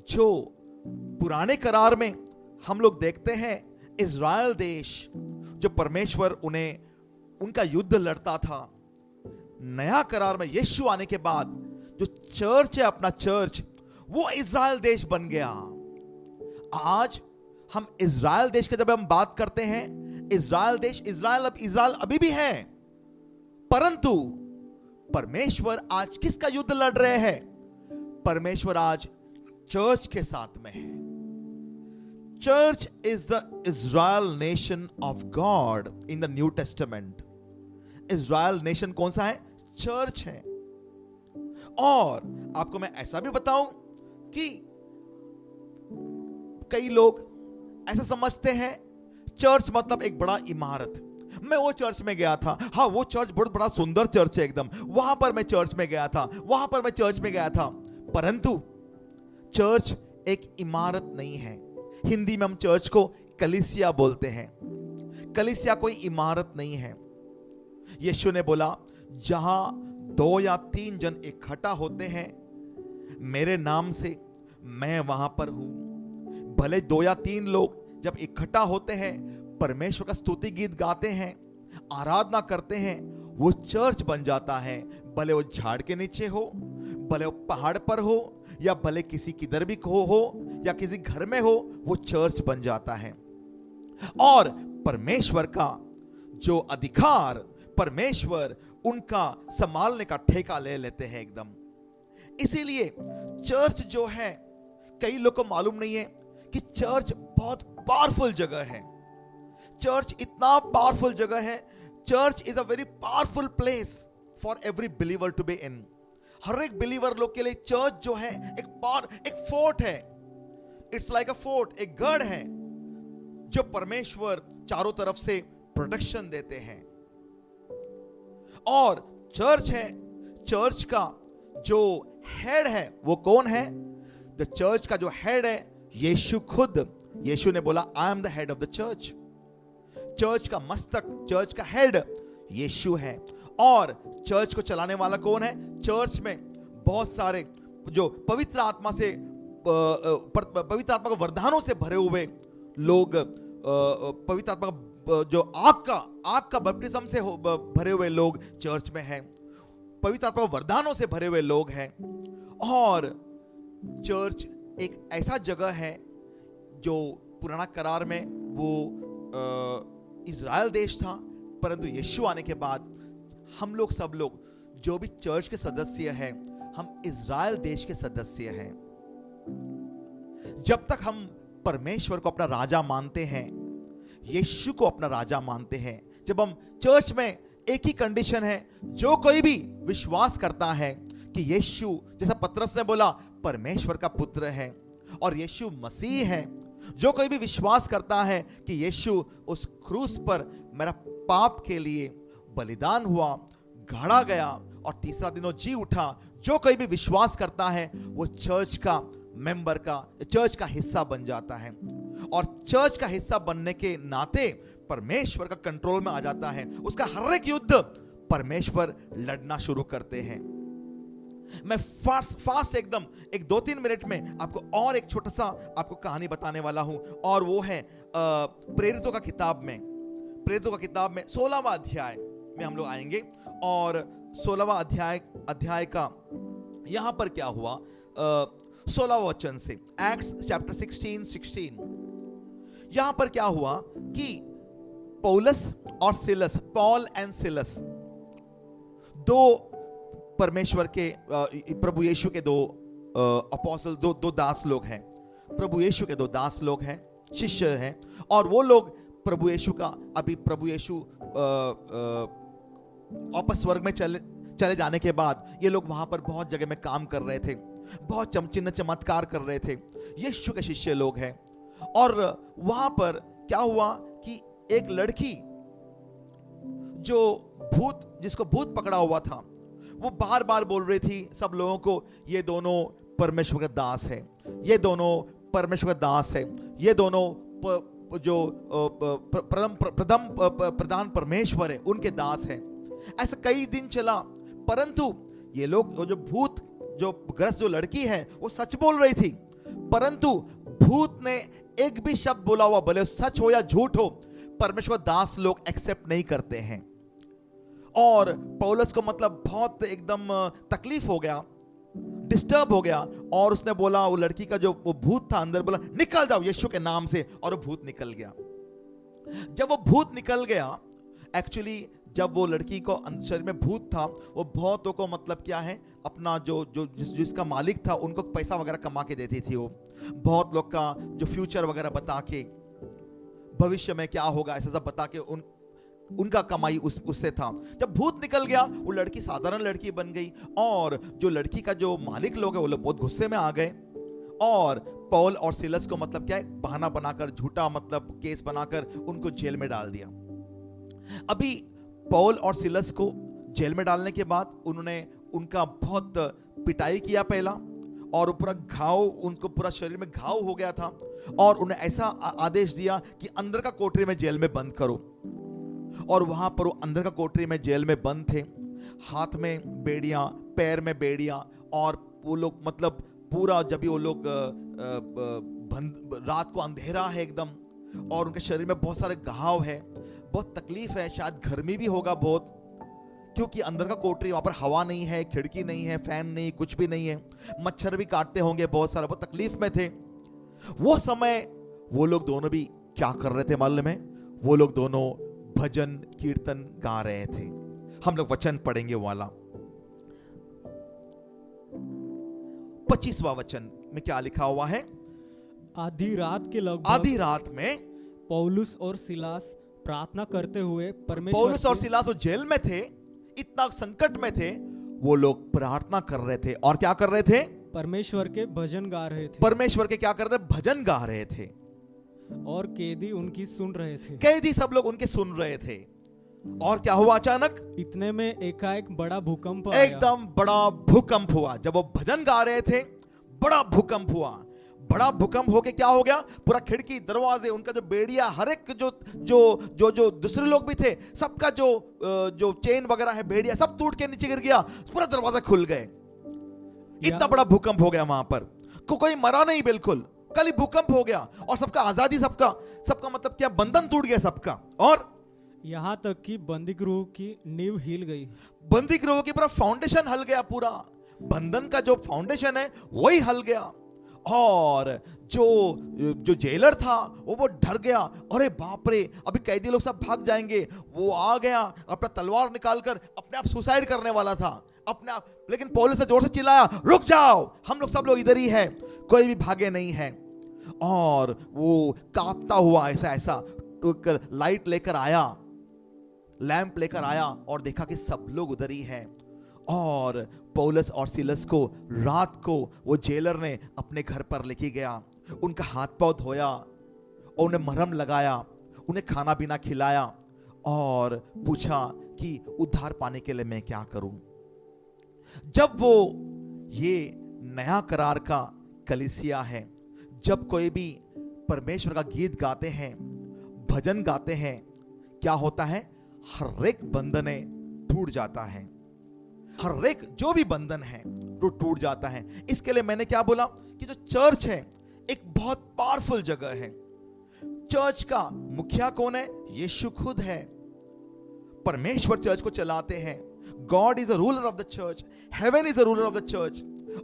जो पुराने करार में हम लोग देखते हैं, इज़राइल देश, जो परमेश्वर उनका युद्ध लड़ता था, नया करार में यीशु आने के बाद जो चर्च है, अपना चर्च, वो इज़राइल देश बन गया। आज हम इज़राइल देश के जब हम बात करते हैं, इज़राइल देश, इज़राइल अभी भी है, परंतु परमेश्वर आज किसका युद्ध लड़ रहे हैं? परमेश्वर आज चर्च के साथ में है। Church is the Israel nation of God in the new testament. Israel nation कौन सा है? चर्च है। और आपको मैं ऐसा भी बताऊं कि कई लोग ऐसा समझते हैं चर्च मतलब एक बड़ा इमारत। मैं वो चर्च में गया था, हाँ वो चर्च बहुत बड़ा सुंदर चर्च है एकदम, वहां पर मैं चर्च में गया था, वहां पर मैं चर्च में गया था। परंतु चर्च एक इमारत नहीं है। हिंदी में हम चर्च को कलीसिया बोलते हैं। कलीसिया कोई इमारत नहीं है। यीशु ने बोला, जहां 2 या 3 जन इकट्ठा होते हैं मेरे नाम से, मैं वहां पर हूं। भले 2 या 3 लोग जब इकट्ठा होते हैं, परमेश्वर का स्तुति गीत गाते हैं, आराधना करते हैं, वो चर्च बन जाता है। भले वो झाड़ के नीचे हो, भले वो पहाड़ पर हो, या भले किसी किधर भी हो या किसी घर में हो, वो चर्च बन जाता है। और परमेश्वर का जो अधिकार, परमेश्वर उनका संभालने का ठेका ले लेते हैं एकदम। इसीलिए चर्च जो है, कई लोगों को मालूम नहीं है कि चर्च बहुत पावरफुल जगह है। चर्च इतना पावरफुल जगह है। Church is a very powerful place for every believer to be in. हर एक बिलीवर लोग के लिए चर्च जो है एक फोर्ट है। इट्स लाइक अ फोर्ट, एक गढ़ है जो परमेश्वर चारों तरफ से प्रोटेक्शन देते हैं। और चर्च है, चर्च का जो हेड है वो कौन है? द चर्च का जो हेड है यीशु खुद। यीशु ने बोला, I am the head of the church. Church का मस्तक, चर्च का हेड यीशु है। और चर्च को चलाने वाला कौन है? चर्च में बहुत सारे जो पवित्र आत्मा से पवित्र आत्मा के वरदानों से भरे हुए लोग, पवित्र आत्मा का जो आग का बपटिज्म से भरे हुए लोग चर्च में हैं, पवित्र आत्मा के वरदानों से भरे हुए लोग हैं। और चर्च एक ऐसा जगह है जो पुराना करार में वो इज़राइल देश था, परंतु यीशु आने के बाद हम लोग सब लोग जो भी चर्च के सदस्य हैं, हम इज़राइल देश के सदस्य हैं। जब तक हम परमेश्वर को अपना राजा मानते हैं, यीशु को अपना राजा मानते हैं, जब हम चर्च में एक ही कंडीशन है, जो कोई भी विश्वास करता है कि यीशु, जैसा पतरस ने बोला, परमेश्वर का पुत्र है और यीशु मसीह है, जो कोई भी विश्वास करता है कि यीशु उस क्रूस पर मेरा पाप के लिए बलिदान हुआ, गाड़ा गया और तीसरा दिन वो जी उठा, जो कोई भी विश्वास करता है वो चर्च का मेंबर का, चर्च का हिस्सा बन जाता है। और चर्च का हिस्सा बनने के नाते परमेश्वर का कंट्रोल में आ जाता है। उसका हर एक युद्ध परमेश्वर लड़ना शुरू करते हैं। मैं फास्ट एकदम एक 2-3 मिनट में आपको और एक छोटा सा आपको कहानी बताने वाला हूं, और वो है प्रेरितों का किताब में 16वां अध्याय में हम लोग आएंगे। और 16वां अध्याय का यहां पर क्या हुआ, 16वां वचन से, एक्ट्स चैप्टर 16 यहां पर क्या हुआ कि पौलस और सिलस, पॉल एंड सिलस, दो परमेश्वर के प्रभु यीशु के दो अपोस्टल, दो दास लोग हैं, प्रभु यीशु के 2 दास लोग हैं, शिष्य हैं। और वो लोग प्रभु यीशु का, अभी प्रभु यीशु वापस स्वर्ग में चले जाने के बाद ये लोग वहां पर बहुत जगह में काम कर रहे थे, बहुत चिन्ह चमत्कार कर रहे थे, यीशु के शिष्य लोग हैं। और वहां पर क्या हुआ कि एक लड़की जो जिसको भूत पकड़ा हुआ था, वो बार बार बोल रही थी सब लोगों को, ये दोनों परमेश्वर के दास हैं, ये दोनों परमेश्वर के दास हैं, ये दोनों जो प्रधान परमेश्वर है उनके दास हैं। ऐसा कई दिन चला, परंतु ये लोग, जो ग्रस्त जो लड़की है वो सच बोल रही थी, परंतु भूत ने एक भी शब्द बोला हुआ, भले सच हो या झूठ हो, परमेश्वर दास लोग एक्सेप्ट नहीं करते हैं। और पौलुस को मतलब बहुत एकदम तकलीफ हो गया, डिस्टर्ब हो गया, और उसने बोला, वो लड़की का जो वो भूत था अंदर, बोला निकल जाओ यीशु के नाम से, और वो भूत निकल गया। जब वो भूत निकल गया, एक्चुअली जब वो लड़की को शरीर में भूत था, वो बहुतों को मतलब क्या है, अपना जिसका मालिक था उनको पैसा वगैरह कमा के देती थी। वो बहुत लोग का जो फ्यूचर वगैरह बता के, भविष्य में क्या होगा ऐसा सब बता के उनका कमाई उससे था। जब भूत निकल गया, वो लड़की साधारण लड़की बन गई, और जो लड़की का जो मालिक लोग है वो लोग बहुत गुस्से में आ गए, और पौल और सिलस को मतलब क्या है, बहाना बनाकर, झूठा मतलब केस बनाकर उनको जेल में डाल दिया। अभी पौल और सिलस को जेल में डालने के बाद उन्होंने उनका बहुत पिटाई किया पहला, और पूरा घाव, उनको पूरा शरीर में घाव हो गया था, और उन्हें ऐसा आदेश दिया कि अंदर का कोठरी में जेल में बंद करो। और वहां पर वो अंदर का कोठरी में जेल में बंद थे, हाथ में बेड़ियां, पैर में बेड़ियां, और वो लोग मतलब पूरा, जब भी वो लोग रात को अंधेरा है एकदम, और उनके शरीर में बहुत सारे घाव है, बहुत तकलीफ है, शायद गर्मी भी होगा बहुत, क्योंकि अंदर का कोठरी, वहां पर हवा नहीं है, खिड़की नहीं है, फैन नहीं, कुछ भी नहीं है, मच्छर भी काटते होंगे बहुत सारा, बहुत तकलीफ में थे। वो समय वो लोग दोनों भी क्या कर रहे थे मालूम है? वो लोग दोनों भजन कीर्तन गा रहे थे। हम लोग वचन पढ़ेंगे वाला 25वां वचन में क्या लिखा हुआ है? आधी रात के लगभग, आधी रात में पौलुस और सिलास प्रार्थना करते हुए परमेश्वर, पौलुस और सिलास वो जेल में थे, इतना संकट में थे, वो लोग प्रार्थना कर रहे थे, और क्या कर रहे थे? परमेश्वर के भजन गा रहे थे। परमेश्वर के क्या कर रहे थे? भजन गा रहे थे। और कैदी उनकी सुन रहे थे। कैदी सब लोग उनके सुन रहे थे। और क्या हुआ अचानक? इतने में एकाएक बड़ा भूकंप आया। एकदम बड़ा भूकंप हुआ। जब वो भजन गा रहे थे, बड़ा भूकंप हुआ। बड़ा भूकंप होके क्या हो गया? पूरा खिड़की, दरवाजे, उनका जो बेड़िया, हर एक जो दूसरे लोग भी थे, सबका जो चेन वगैरह है, बेड़िया, सब टूट के नीचे गिर गया, पूरा दरवाजा खुल गए। इतना बड़ा भूकंप हो गया वहां पर। कोई मरा नहीं बिल्कुल, कल ही भूकंप हो गया और सबका आजादी, सबका सबका मतलब क्या, बंधन टूट गया सबका। और यहाँ तक कि बंदी गृह की नींव हिल गई। बंदी गृह की पूरा फाउंडेशन हल गया, पूरा बंधन का जो फाउंडेशन है वही हल गया। और जो जेलर था वो डर गया, अरे बाप रे अभी कैदी लोग सब भाग जाएंगे। वो आ गया अपना तलवार निकालकर अपने आप सुसाइड करने वाला था अपने आप, लेकिन पौलुस ने जोर से चिल्लाया, रुक जाओ, हम लोग सब लोग इधर ही है, कोई भी भागे नहीं है। और वो कांपता हुआ ऐसा ऐसा लाइट लेकर आया, लैंप लेकर आया और देखा कि सब लोग उधर ही हैं। और पौलुस और सीलस को रात को वो जेलर ने अपने घर पर लेके गया, उनका हाथ पांव धोया और उन्हें मरहम लगाया, उन्हें खाना पीना खिलाया और पूछा कि उद्धार पाने के लिए मैं क्या करूं। जब वो ये नया करार का कलीसिया है, जब कोई भी परमेश्वर का गीत गाते हैं, भजन गाते हैं, क्या होता है, हर एक बंधन टूट जाता है, हर एक जो भी बंधन है वो टूट जाता है। इसके लिए मैंने क्या बोला कि जो चर्च है एक बहुत पावरफुल जगह है। चर्च का मुखिया कौन है? यीशु खुद है। परमेश्वर चर्च को चलाते हैं। God is the ruler of the church, heaven is the ruler of the church.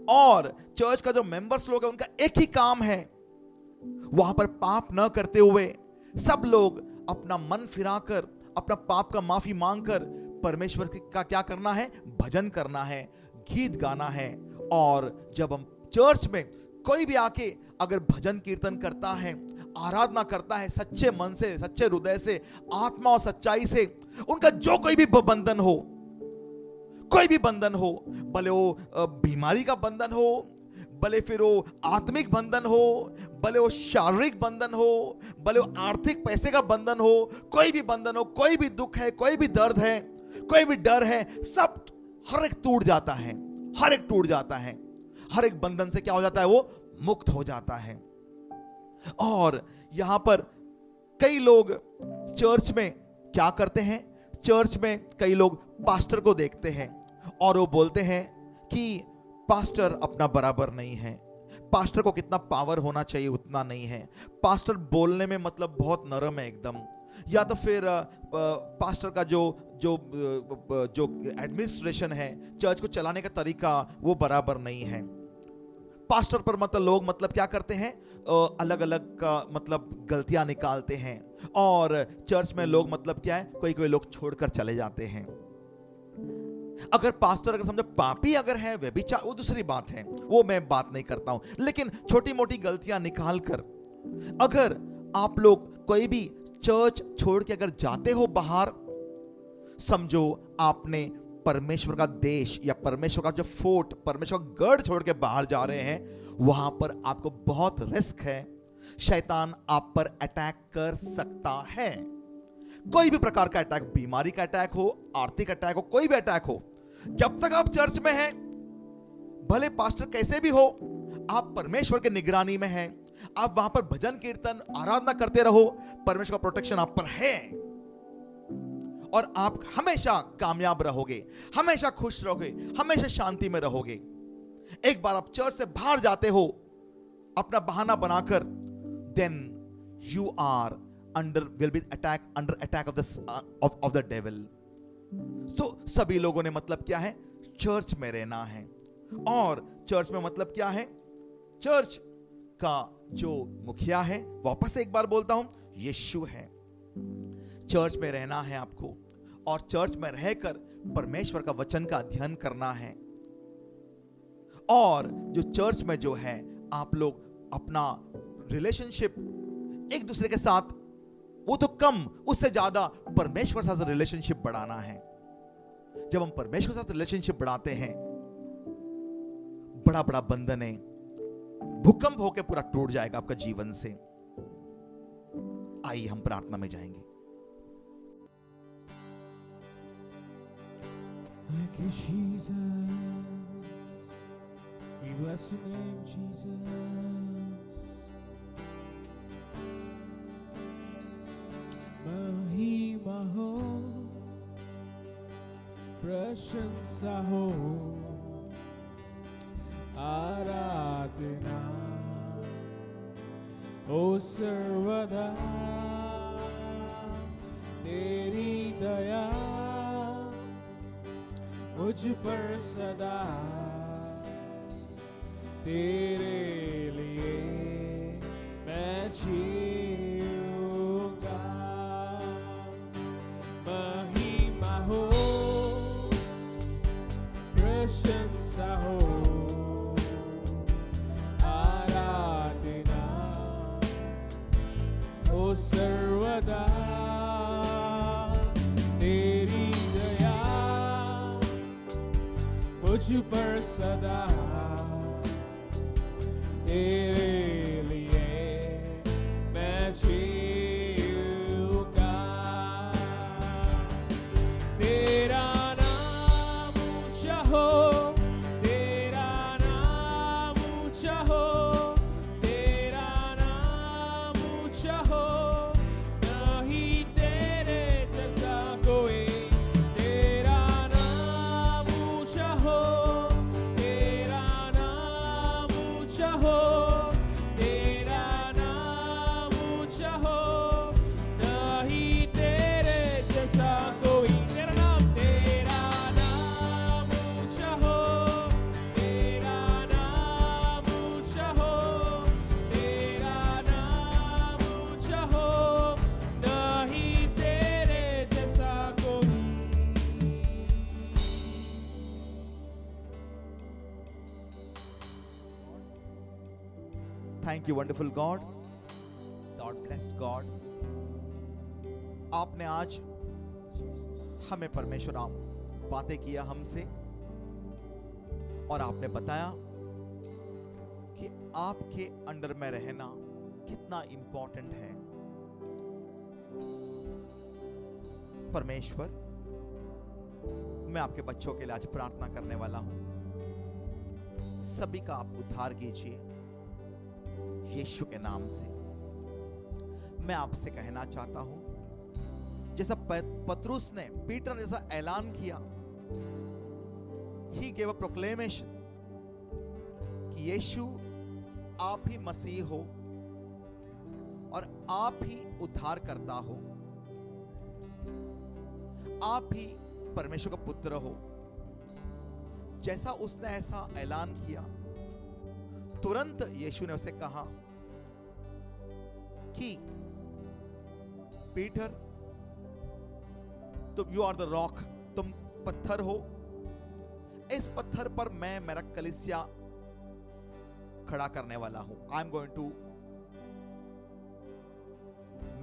और चर्च का जो मेंबर्स लोग हैं उनका एक ही काम है, वहां पर पाप न करते हुए सब लोग अपना मन फिराकर अपना पाप का माफी मांगकर परमेश्वर का क्या करना है, भजन करना है, गीत गाना है। और जब हम चर्च में कोई भी आके अगर भजन कीर्तन करता है, आराधना करता है सच्चे मन से, सच्चे हृदय से, आत्मा और सच्चाई से, उनका जो कोई भी बंधन हो, कोई भी बंधन हो, भले वो बीमारी का बंधन हो, भले फिर वो आत्मिक बंधन हो, भले वो शारीरिक बंधन हो, भले वो आर्थिक पैसे का बंधन हो, कोई भी बंधन हो, कोई भी दुख है, कोई भी दर्द है, कोई भी डर है, सब हर एक टूट जाता है, हर एक टूट जाता है। हर एक बंधन से क्या हो जाता है, वो मुक्त हो जाता है। और यहां पर कई लोग चर्च में क्या करते हैं, चर्च में कई लोग पास्टर को देखते हैं और वो बोलते हैं कि पास्टर अपना बराबर नहीं है, पास्टर को कितना पावर होना चाहिए उतना नहीं है, पास्टर बोलने में मतलब बहुत नरम है एकदम, या तो फिर पास्टर का जो एडमिनिस्ट्रेशन है, चर्च को चलाने का तरीका वो बराबर नहीं है। पास्टर पर मतलब लोग मतलब क्या करते हैं, अलग अलग का मतलब गलतियां निकालते हैं। और चर्च में लोग मतलब क्या है, कोई कोई लोग छोड़कर चले जाते हैं। अगर पास्टर अगर समझो पापी अगर है, वे भी वो दूसरी बात है, वो मैं बात नहीं करता हूं। लेकिन छोटी मोटी गलतियां निकालकर अगर आप लोग कोई भी चर्च छोड़ के अगर जाते हो बाहर, समझो आपने परमेश्वर का देश या परमेश्वर का जो फोर्ट, परमेश्वर का गढ़ छोड़ के बाहर जा रहे हैं। वहां पर आपको बहुत रिस्क है, शैतान आप पर अटैक कर सकता है। कोई भी प्रकार का अटैक, बीमारी का अटैक हो, आर्थिक अटैक हो, कोई भी अटैक हो, जब तक आप चर्च में हैं, भले पास्टर कैसे भी हो, आप परमेश्वर के निगरानी में हैं, आप वहां पर भजन कीर्तन आराधना करते रहो, परमेश्वर का प्रोटेक्शन आप पर है और आप हमेशा कामयाब रहोगे, हमेशा खुश रहोगे, हमेशा शांति में रहोगे। एक बार आप चर्च से बाहर जाते हो अपना बहाना बनाकर, then you are will be under attack of the devil। तो सभी लोगों ने मतलब क्या है, चर्च में रहना है। और चर्च में मतलब क्या है, चर्च का जो मुखिया है, वापस एक बार बोलता हूं, यीशु है। चर्च में रहना है आपको और चर्च में रहकर परमेश्वर का वचन का अध्ययन करना है। और जो चर्च में जो है, आप लोग अपना रिलेशनशिप एक दूसरे के साथ, वो तो कम, उससे ज्यादा परमेश्वर के साथ रिलेशनशिप बढ़ाना है। जब हम परमेश्वर के साथ रिलेशनशिप बढ़ाते हैं, बड़ा बड़ा बंधन है, भूकंप होकर पूरा टूट जाएगा आपका जीवन से। आइए हम प्रार्थना में जाएंगे। Thank you, Jesus. We bless your name, Jesus. महिमा हो, प्रशंसा हो, आराधना आराधना ओ सर्वदा तेरी दया मुझ पर सदा तेरे लिए मैं जीऊंगा महिमा हो प्रशंसा हो आराधना ओ सर्वदा तेरी दया मुझ पर सदा तेरे लिए मैं जीऊंगा तेरा नाम ऊंचा हो तेरा नाम ऊंचा हो तेरा नाम ऊंचा हो नहीं तेरे जैसा कोई तेरा नाम ऊंचा हो तेरा नाम ऊंचा हो तेरा नाम ऊंचा हो नहीं तेरे जैसा कोई तेरा नाम ऊंचा हो तेरा नाम ऊंचा हो तेरा नाम ऊंचा हो नहीं तेरे जैसा कोई thank you wonderful God, God blessed God. आपने आज हमें परमेश्वर आप बातें किया हमसे और आपने बताया कि आपके अंडर में रहना कितना इंपॉर्टेंट है। परमेश्वर, मैं आपके बच्चों के लिए आज प्रार्थना करने वाला हूं, सभी का आप उद्धार कीजिए यीशु के नाम से। मैं आपसे कहना चाहता हूं, जैसा पतरुस ने पीटर ने जैसा ऐलान किया, ही गेव अ प्रोक्लेमेशन कि यीशु आप ही मसीह हो और आप ही उद्धार करता हो, आप ही परमेश्वर का पुत्र हो। जैसा उसने ऐसा ऐलान किया, तुरंत यीशु ने उसे कहा कि पीटर, तुम यू आर द रॉक, तुम पत्थर हो, इस पत्थर पर मैं मेरा कलीसिया खड़ा करने वाला हूं। I am going to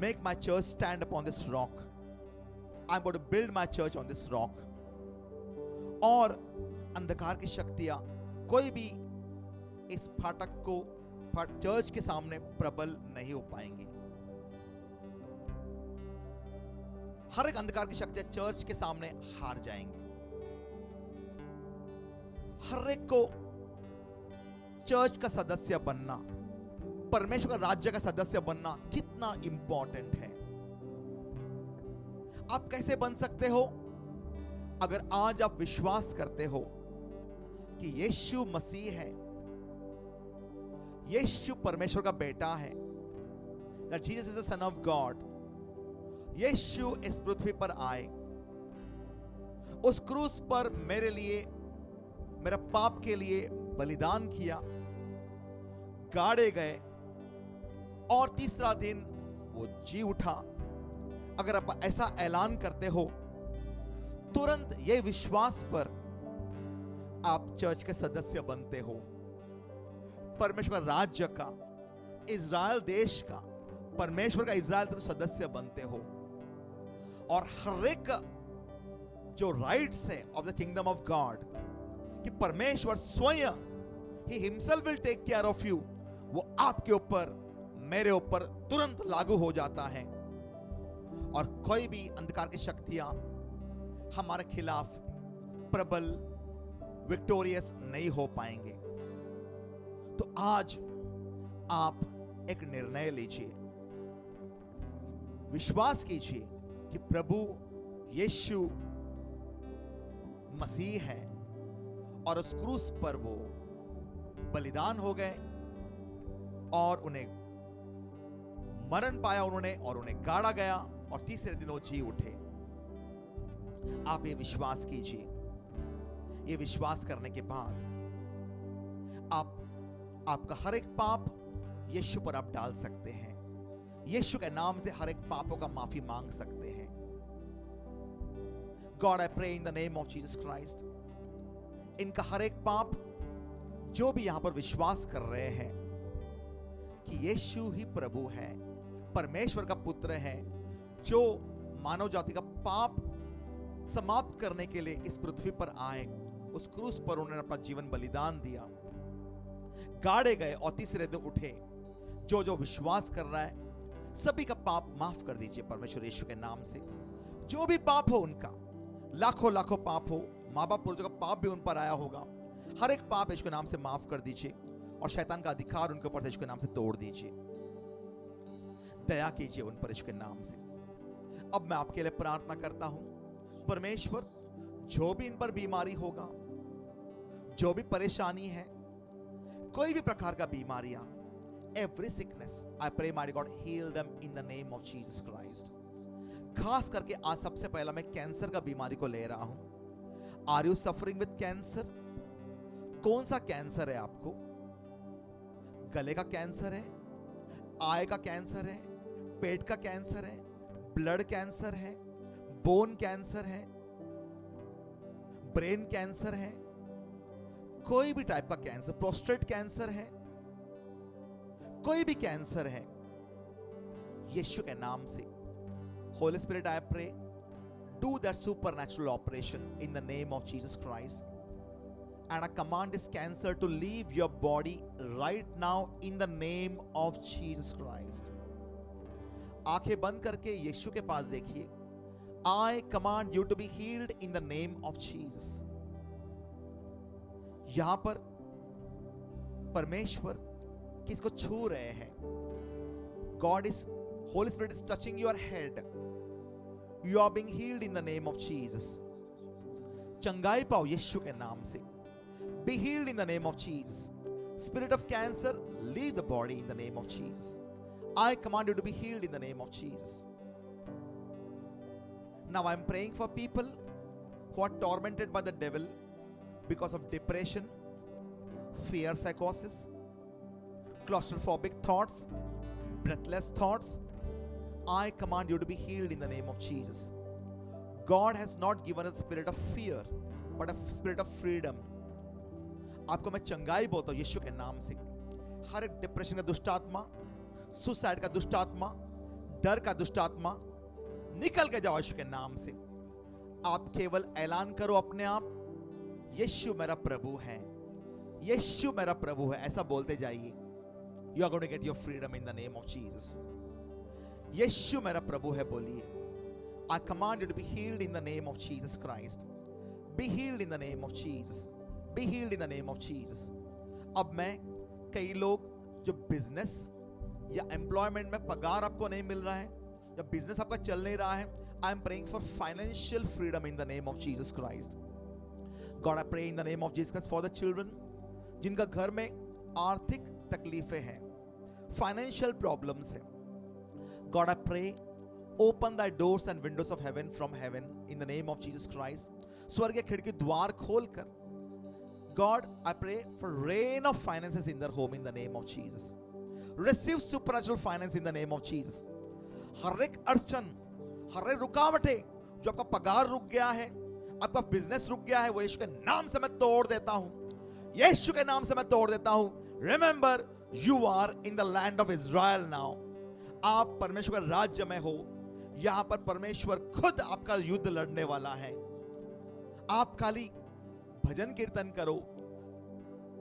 make my church stand upon this rock, I am going to build my church on this rock. और अंधकार की शक्तियां कोई भी इस फाटक को चर्च के सामने प्रबल नहीं हो पाएंगी। हर एक अंधकार की शक्तियां चर्च के सामने हार जाएंगी। हर एक को चर्च का सदस्य बनना, परमेश्वर का राज्य का सदस्य बनना कितना इंपॉर्टेंट है। आप कैसे बन सकते हो? अगर आज आप विश्वास करते हो कि यीशु मसीह है, यीशु परमेश्वर का बेटा है, that Jesus is the Son of God, यीशु इस पृथ्वी पर आए, उस क्रूस पर मेरे लिए, मेरा पाप के लिए बलिदान किया, गाड़े गए और तीसरा दिन वो जी उठा। अगर आप ऐसा ऐलान करते हो, तुरंत ये विश्वास पर आप चर्च के सदस्य बनते हो, परमेश्वर राज्य का, इज़राइल देश का, परमेश्वर का इज़राइल का सदस्य बनते हो। और हर एक जो राइट्स है of the kingdom of God, कि परमेश्वर स्वयं ही himself will take care of you, वो आपके ऊपर, मेरे ऊपर तुरंत लागू हो जाता है। और कोई भी अंधकार की शक्तियां हमारे खिलाफ प्रबल, विक्टोरियस नहीं हो पाएंगे। तो आज आप एक निर्णय लीजिए, विश्वास कीजिए कि प्रभु यीशु मसीह है और उस क्रूस पर वो बलिदान हो गए और उन्हें मरण पाया उन्होंने, और उन्हें गाड़ा गया, और तीसरे दिन वो जी उठे। आप ये विश्वास कीजिए। ये विश्वास करने के बाद आपका हर एक पाप यीशु पर आप डाल सकते हैं। यीशु के नाम से हर एक पापों का माफी मांग सकते हैं। God, I pray in the name of Jesus Christ, इनका हर एक पाप, जो भी यहां पर विश्वास कर रहे हैं कि यीशु ही प्रभु है, परमेश्वर का पुत्र है, जो मानव जाति का पाप समाप्त करने के लिए इस पृथ्वी पर आए, उस क्रूस पर उन्होंने अपना जीवन बलिदान दिया, गाड़े गए और तीसरे दिन उठे। जो जो विश्वास कर रहा है सभी का पाप माफ कर दीजिए परमेश्वर यीशु के नाम से। जो भी पाप हो उनका, लाखों लाखों पाप हो, माँ बाप पूर्वजों का पाप भी उन पर आया होगा, हर एक पाप यीशु के नाम से माफ कर दीजिए और शैतान का अधिकार उनके ऊपर से यीशु के नाम से तोड़ दीजिए। दया कीजिए उन पर यीशु के नाम से। अब मैं आपके लिए प्रार्थना करता हूं, परमेश्वर, जो भी इन पर बीमारी होगा, जो भी परेशानी है, कोई भी प्रकार का बीमारियां, every sickness, I pray mighty God, heal them in the name of Jesus Christ. खास करके आज सबसे पहला मैं कैंसर का बीमारी को ले रहा हूं। Are you suffering with cancer? कौन सा कैंसर है आपको? गले का कैंसर है, आय का कैंसर है, पेट का कैंसर है, ब्लड कैंसर है, बोन कैंसर है, ब्रेन कैंसर है, कोई भी टाइप का कैंसर, प्रोस्टेट कैंसर है, कोई भी कैंसर है, यीशु के नाम से, holy spirit, I pray, do that supernatural operation in the name of Jesus Christ, and I command this cancer to leave your body right now in the name of Jesus Christ. आंखें बंद करके यीशु के पास देखिए। I command you to be healed in the name of Jesus. यहां पर परमेश्वर किसको छू रहे हैं? God is, Holy Spirit is touching your head. You are being healed in the name of Jesus. चंगाई पाओ यीशु के नाम से। Be healed in the name of Jesus. Spirit of cancer, leave the body in the name of Jesus. I command you to be healed in the name of Jesus. Now I'm praying for people who are tormented by the devil because of depression, fear, psychosis, claustrophobic thoughts, breathless thoughts. I command you to be healed in the name of Jesus. God has not given us a spirit of fear, but a spirit of freedom. आपको मैं चंगाई बोलता हूं यीशु के नाम से। हर एक depression का दुष्ट आत्मा, सुसाइड का दुष्ट आत्मा, डर का दुष्ट आत्मा, निकल के जाओ यीशु के नाम से। आप केवल ऐलान करो अपने आप, यीशु मेरा प्रभु है, यीशु मेरा प्रभु है, ऐसा बोलते जाइए। You are going to get your freedom in the name of Jesus. यीशु मेरा प्रभु है बोलिए। I command you to be healed in the name of Jesus Christ. Be healed in the name of Jesus. Be healed in the name of Jesus. अब मैं कई लोग जो business या employment में पगार आपको नहीं मिल रहा है, या बिजनेस आपका चल नहीं रहा है, I am praying for financial freedom in the name of Jesus Christ. God, I pray in the name of Jesus Christ for the children जिनका घर में आर्थिक तकलीफें हैं, फाइनेंशियल प्रॉब्लम्स हैं। God, I pray, open the doors and windows of heaven from heaven in the name of Jesus Christ. स्वर्ग के खिड़की द्वार खोलकर, God, I pray for rain of finances in their home in the name of Jesus. Receive supernatural finance in the name of Jesus. हर एक अड़चन, हर एक रुकावटें, जो आपका पगार रुक गया है, आपका बिजनेस रुक गया है, वो यीशु के नाम से मैं तोड़ देता हूं। यीशु के नाम से मैं तोड़ देता हूं। Remember, you are in the land of Israel now. आप परमेश्वर के राज्य में हो। यहां पर परमेश्वर खुद आपका युद्ध लड़ने वाला है। आप खाली भजन कीर्तन करो,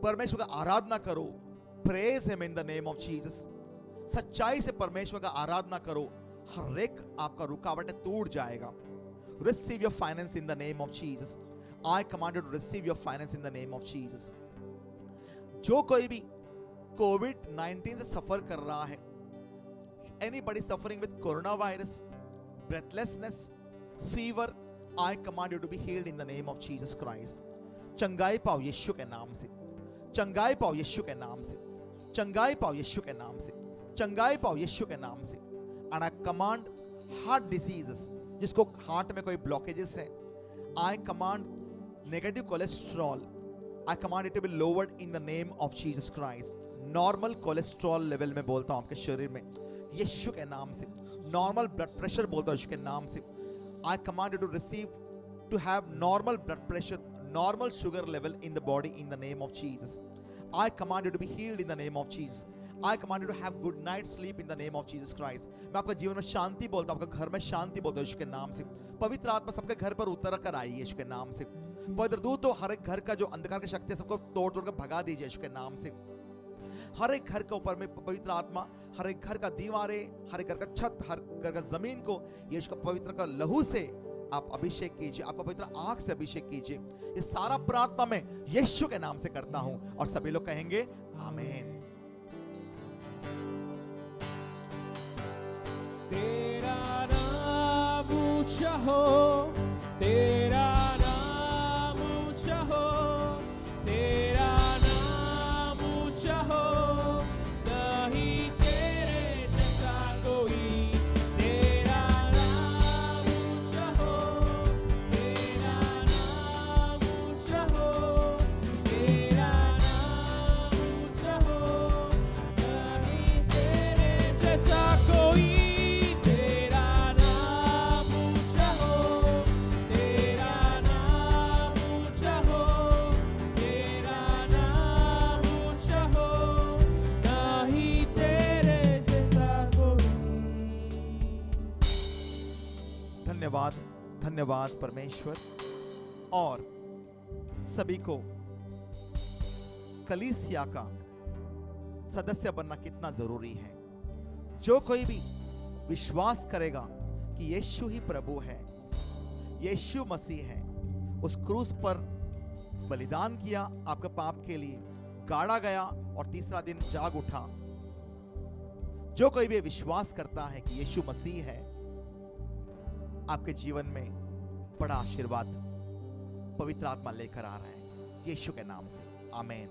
परमेश्वर का आराधना करो, praise him in the name of Jesus. सच्चाई से परमेश्वर का आराधना करो, हर एक आपका रुकावटें टूट जाएगा। Receive your finance in the name of Jesus. I command you to receive your finance in the name of Jesus. जो कोई भी कोविड-19 से सफर कर रहा है, anybody suffering with corona virus, breathlessness, fever, I command you to be healed in the name of Jesus Christ. चंगाई पाओ यीशु के नाम से। चंगाई पाओ यीशु के नाम से, चंगाई पाओ यीशु के नाम से, चंगाई पाओ यीशु के नाम से। And I command heart diseases, जिसको हार्ट में कोई ब्लॉकेजेस है, I command negative cholesterol, I command it to be lowered in the name of Jesus Christ. Normal cholesterol level में बोलता हूं आपके शरीर में यीशु के नाम से। नॉर्मल ब्लड प्रेशर बोलता हूं यीशु के नाम से। I command you to receive, to have normal blood pressure, normal sugar level in the body in the name of Jesus. I command you to be healed in the name of Jesus. I command you to have good night sleep in the name of Jesus Christ. मैं आपका जीवन में शांति बोलता हूं, आपका घर में शांति बोलता हूं यीशु के नाम से। पवित्र आत्मा सबके घर पर उतर कर आई यीशु के नाम से। पवित्र दूत तो हर एक घर का जो अंधकार की शक्ति है सबको तोड़ तोड़ कर भगा दीजिए यीशु के नाम से। हर एक घर के ऊपर में पवित्र आत्मा, हर एक घर का दीवारें, हर एक घर का छत, हर घर का जमीन को यीशु का पवित्र का लहू से आप अभिषेक कीजिए, आपका पवित्र आग से अभिषेक कीजिए। ये सारा प्रार्थना मैं यीशु के नाम से करता हूं और सभी लोग कहेंगे आमीन। तेरा नाम ऊंचा हो, तेरा नाम ऊंचा हो, तेरा नाम ऊंचा हो, नहीं तेरे जैसा कोई। धन्यवाद, धन्यवाद परमेश्वर। और सभी को कलीसिया का सदस्य बनना कितना जरूरी है। जो कोई भी विश्वास करेगा कि यीशु ही प्रभु है, यीशु मसीह है, उस क्रूस पर बलिदान किया आपके पाप के लिए, गाड़ा गया और तीसरा दिन जाग उठा। जो कोई भी विश्वास करता है कि यीशु मसीह है, आपके जीवन में बड़ा आशीर्वाद पवित्र आत्मा लेकर आ रहा है यीशु के नाम से। आमीन।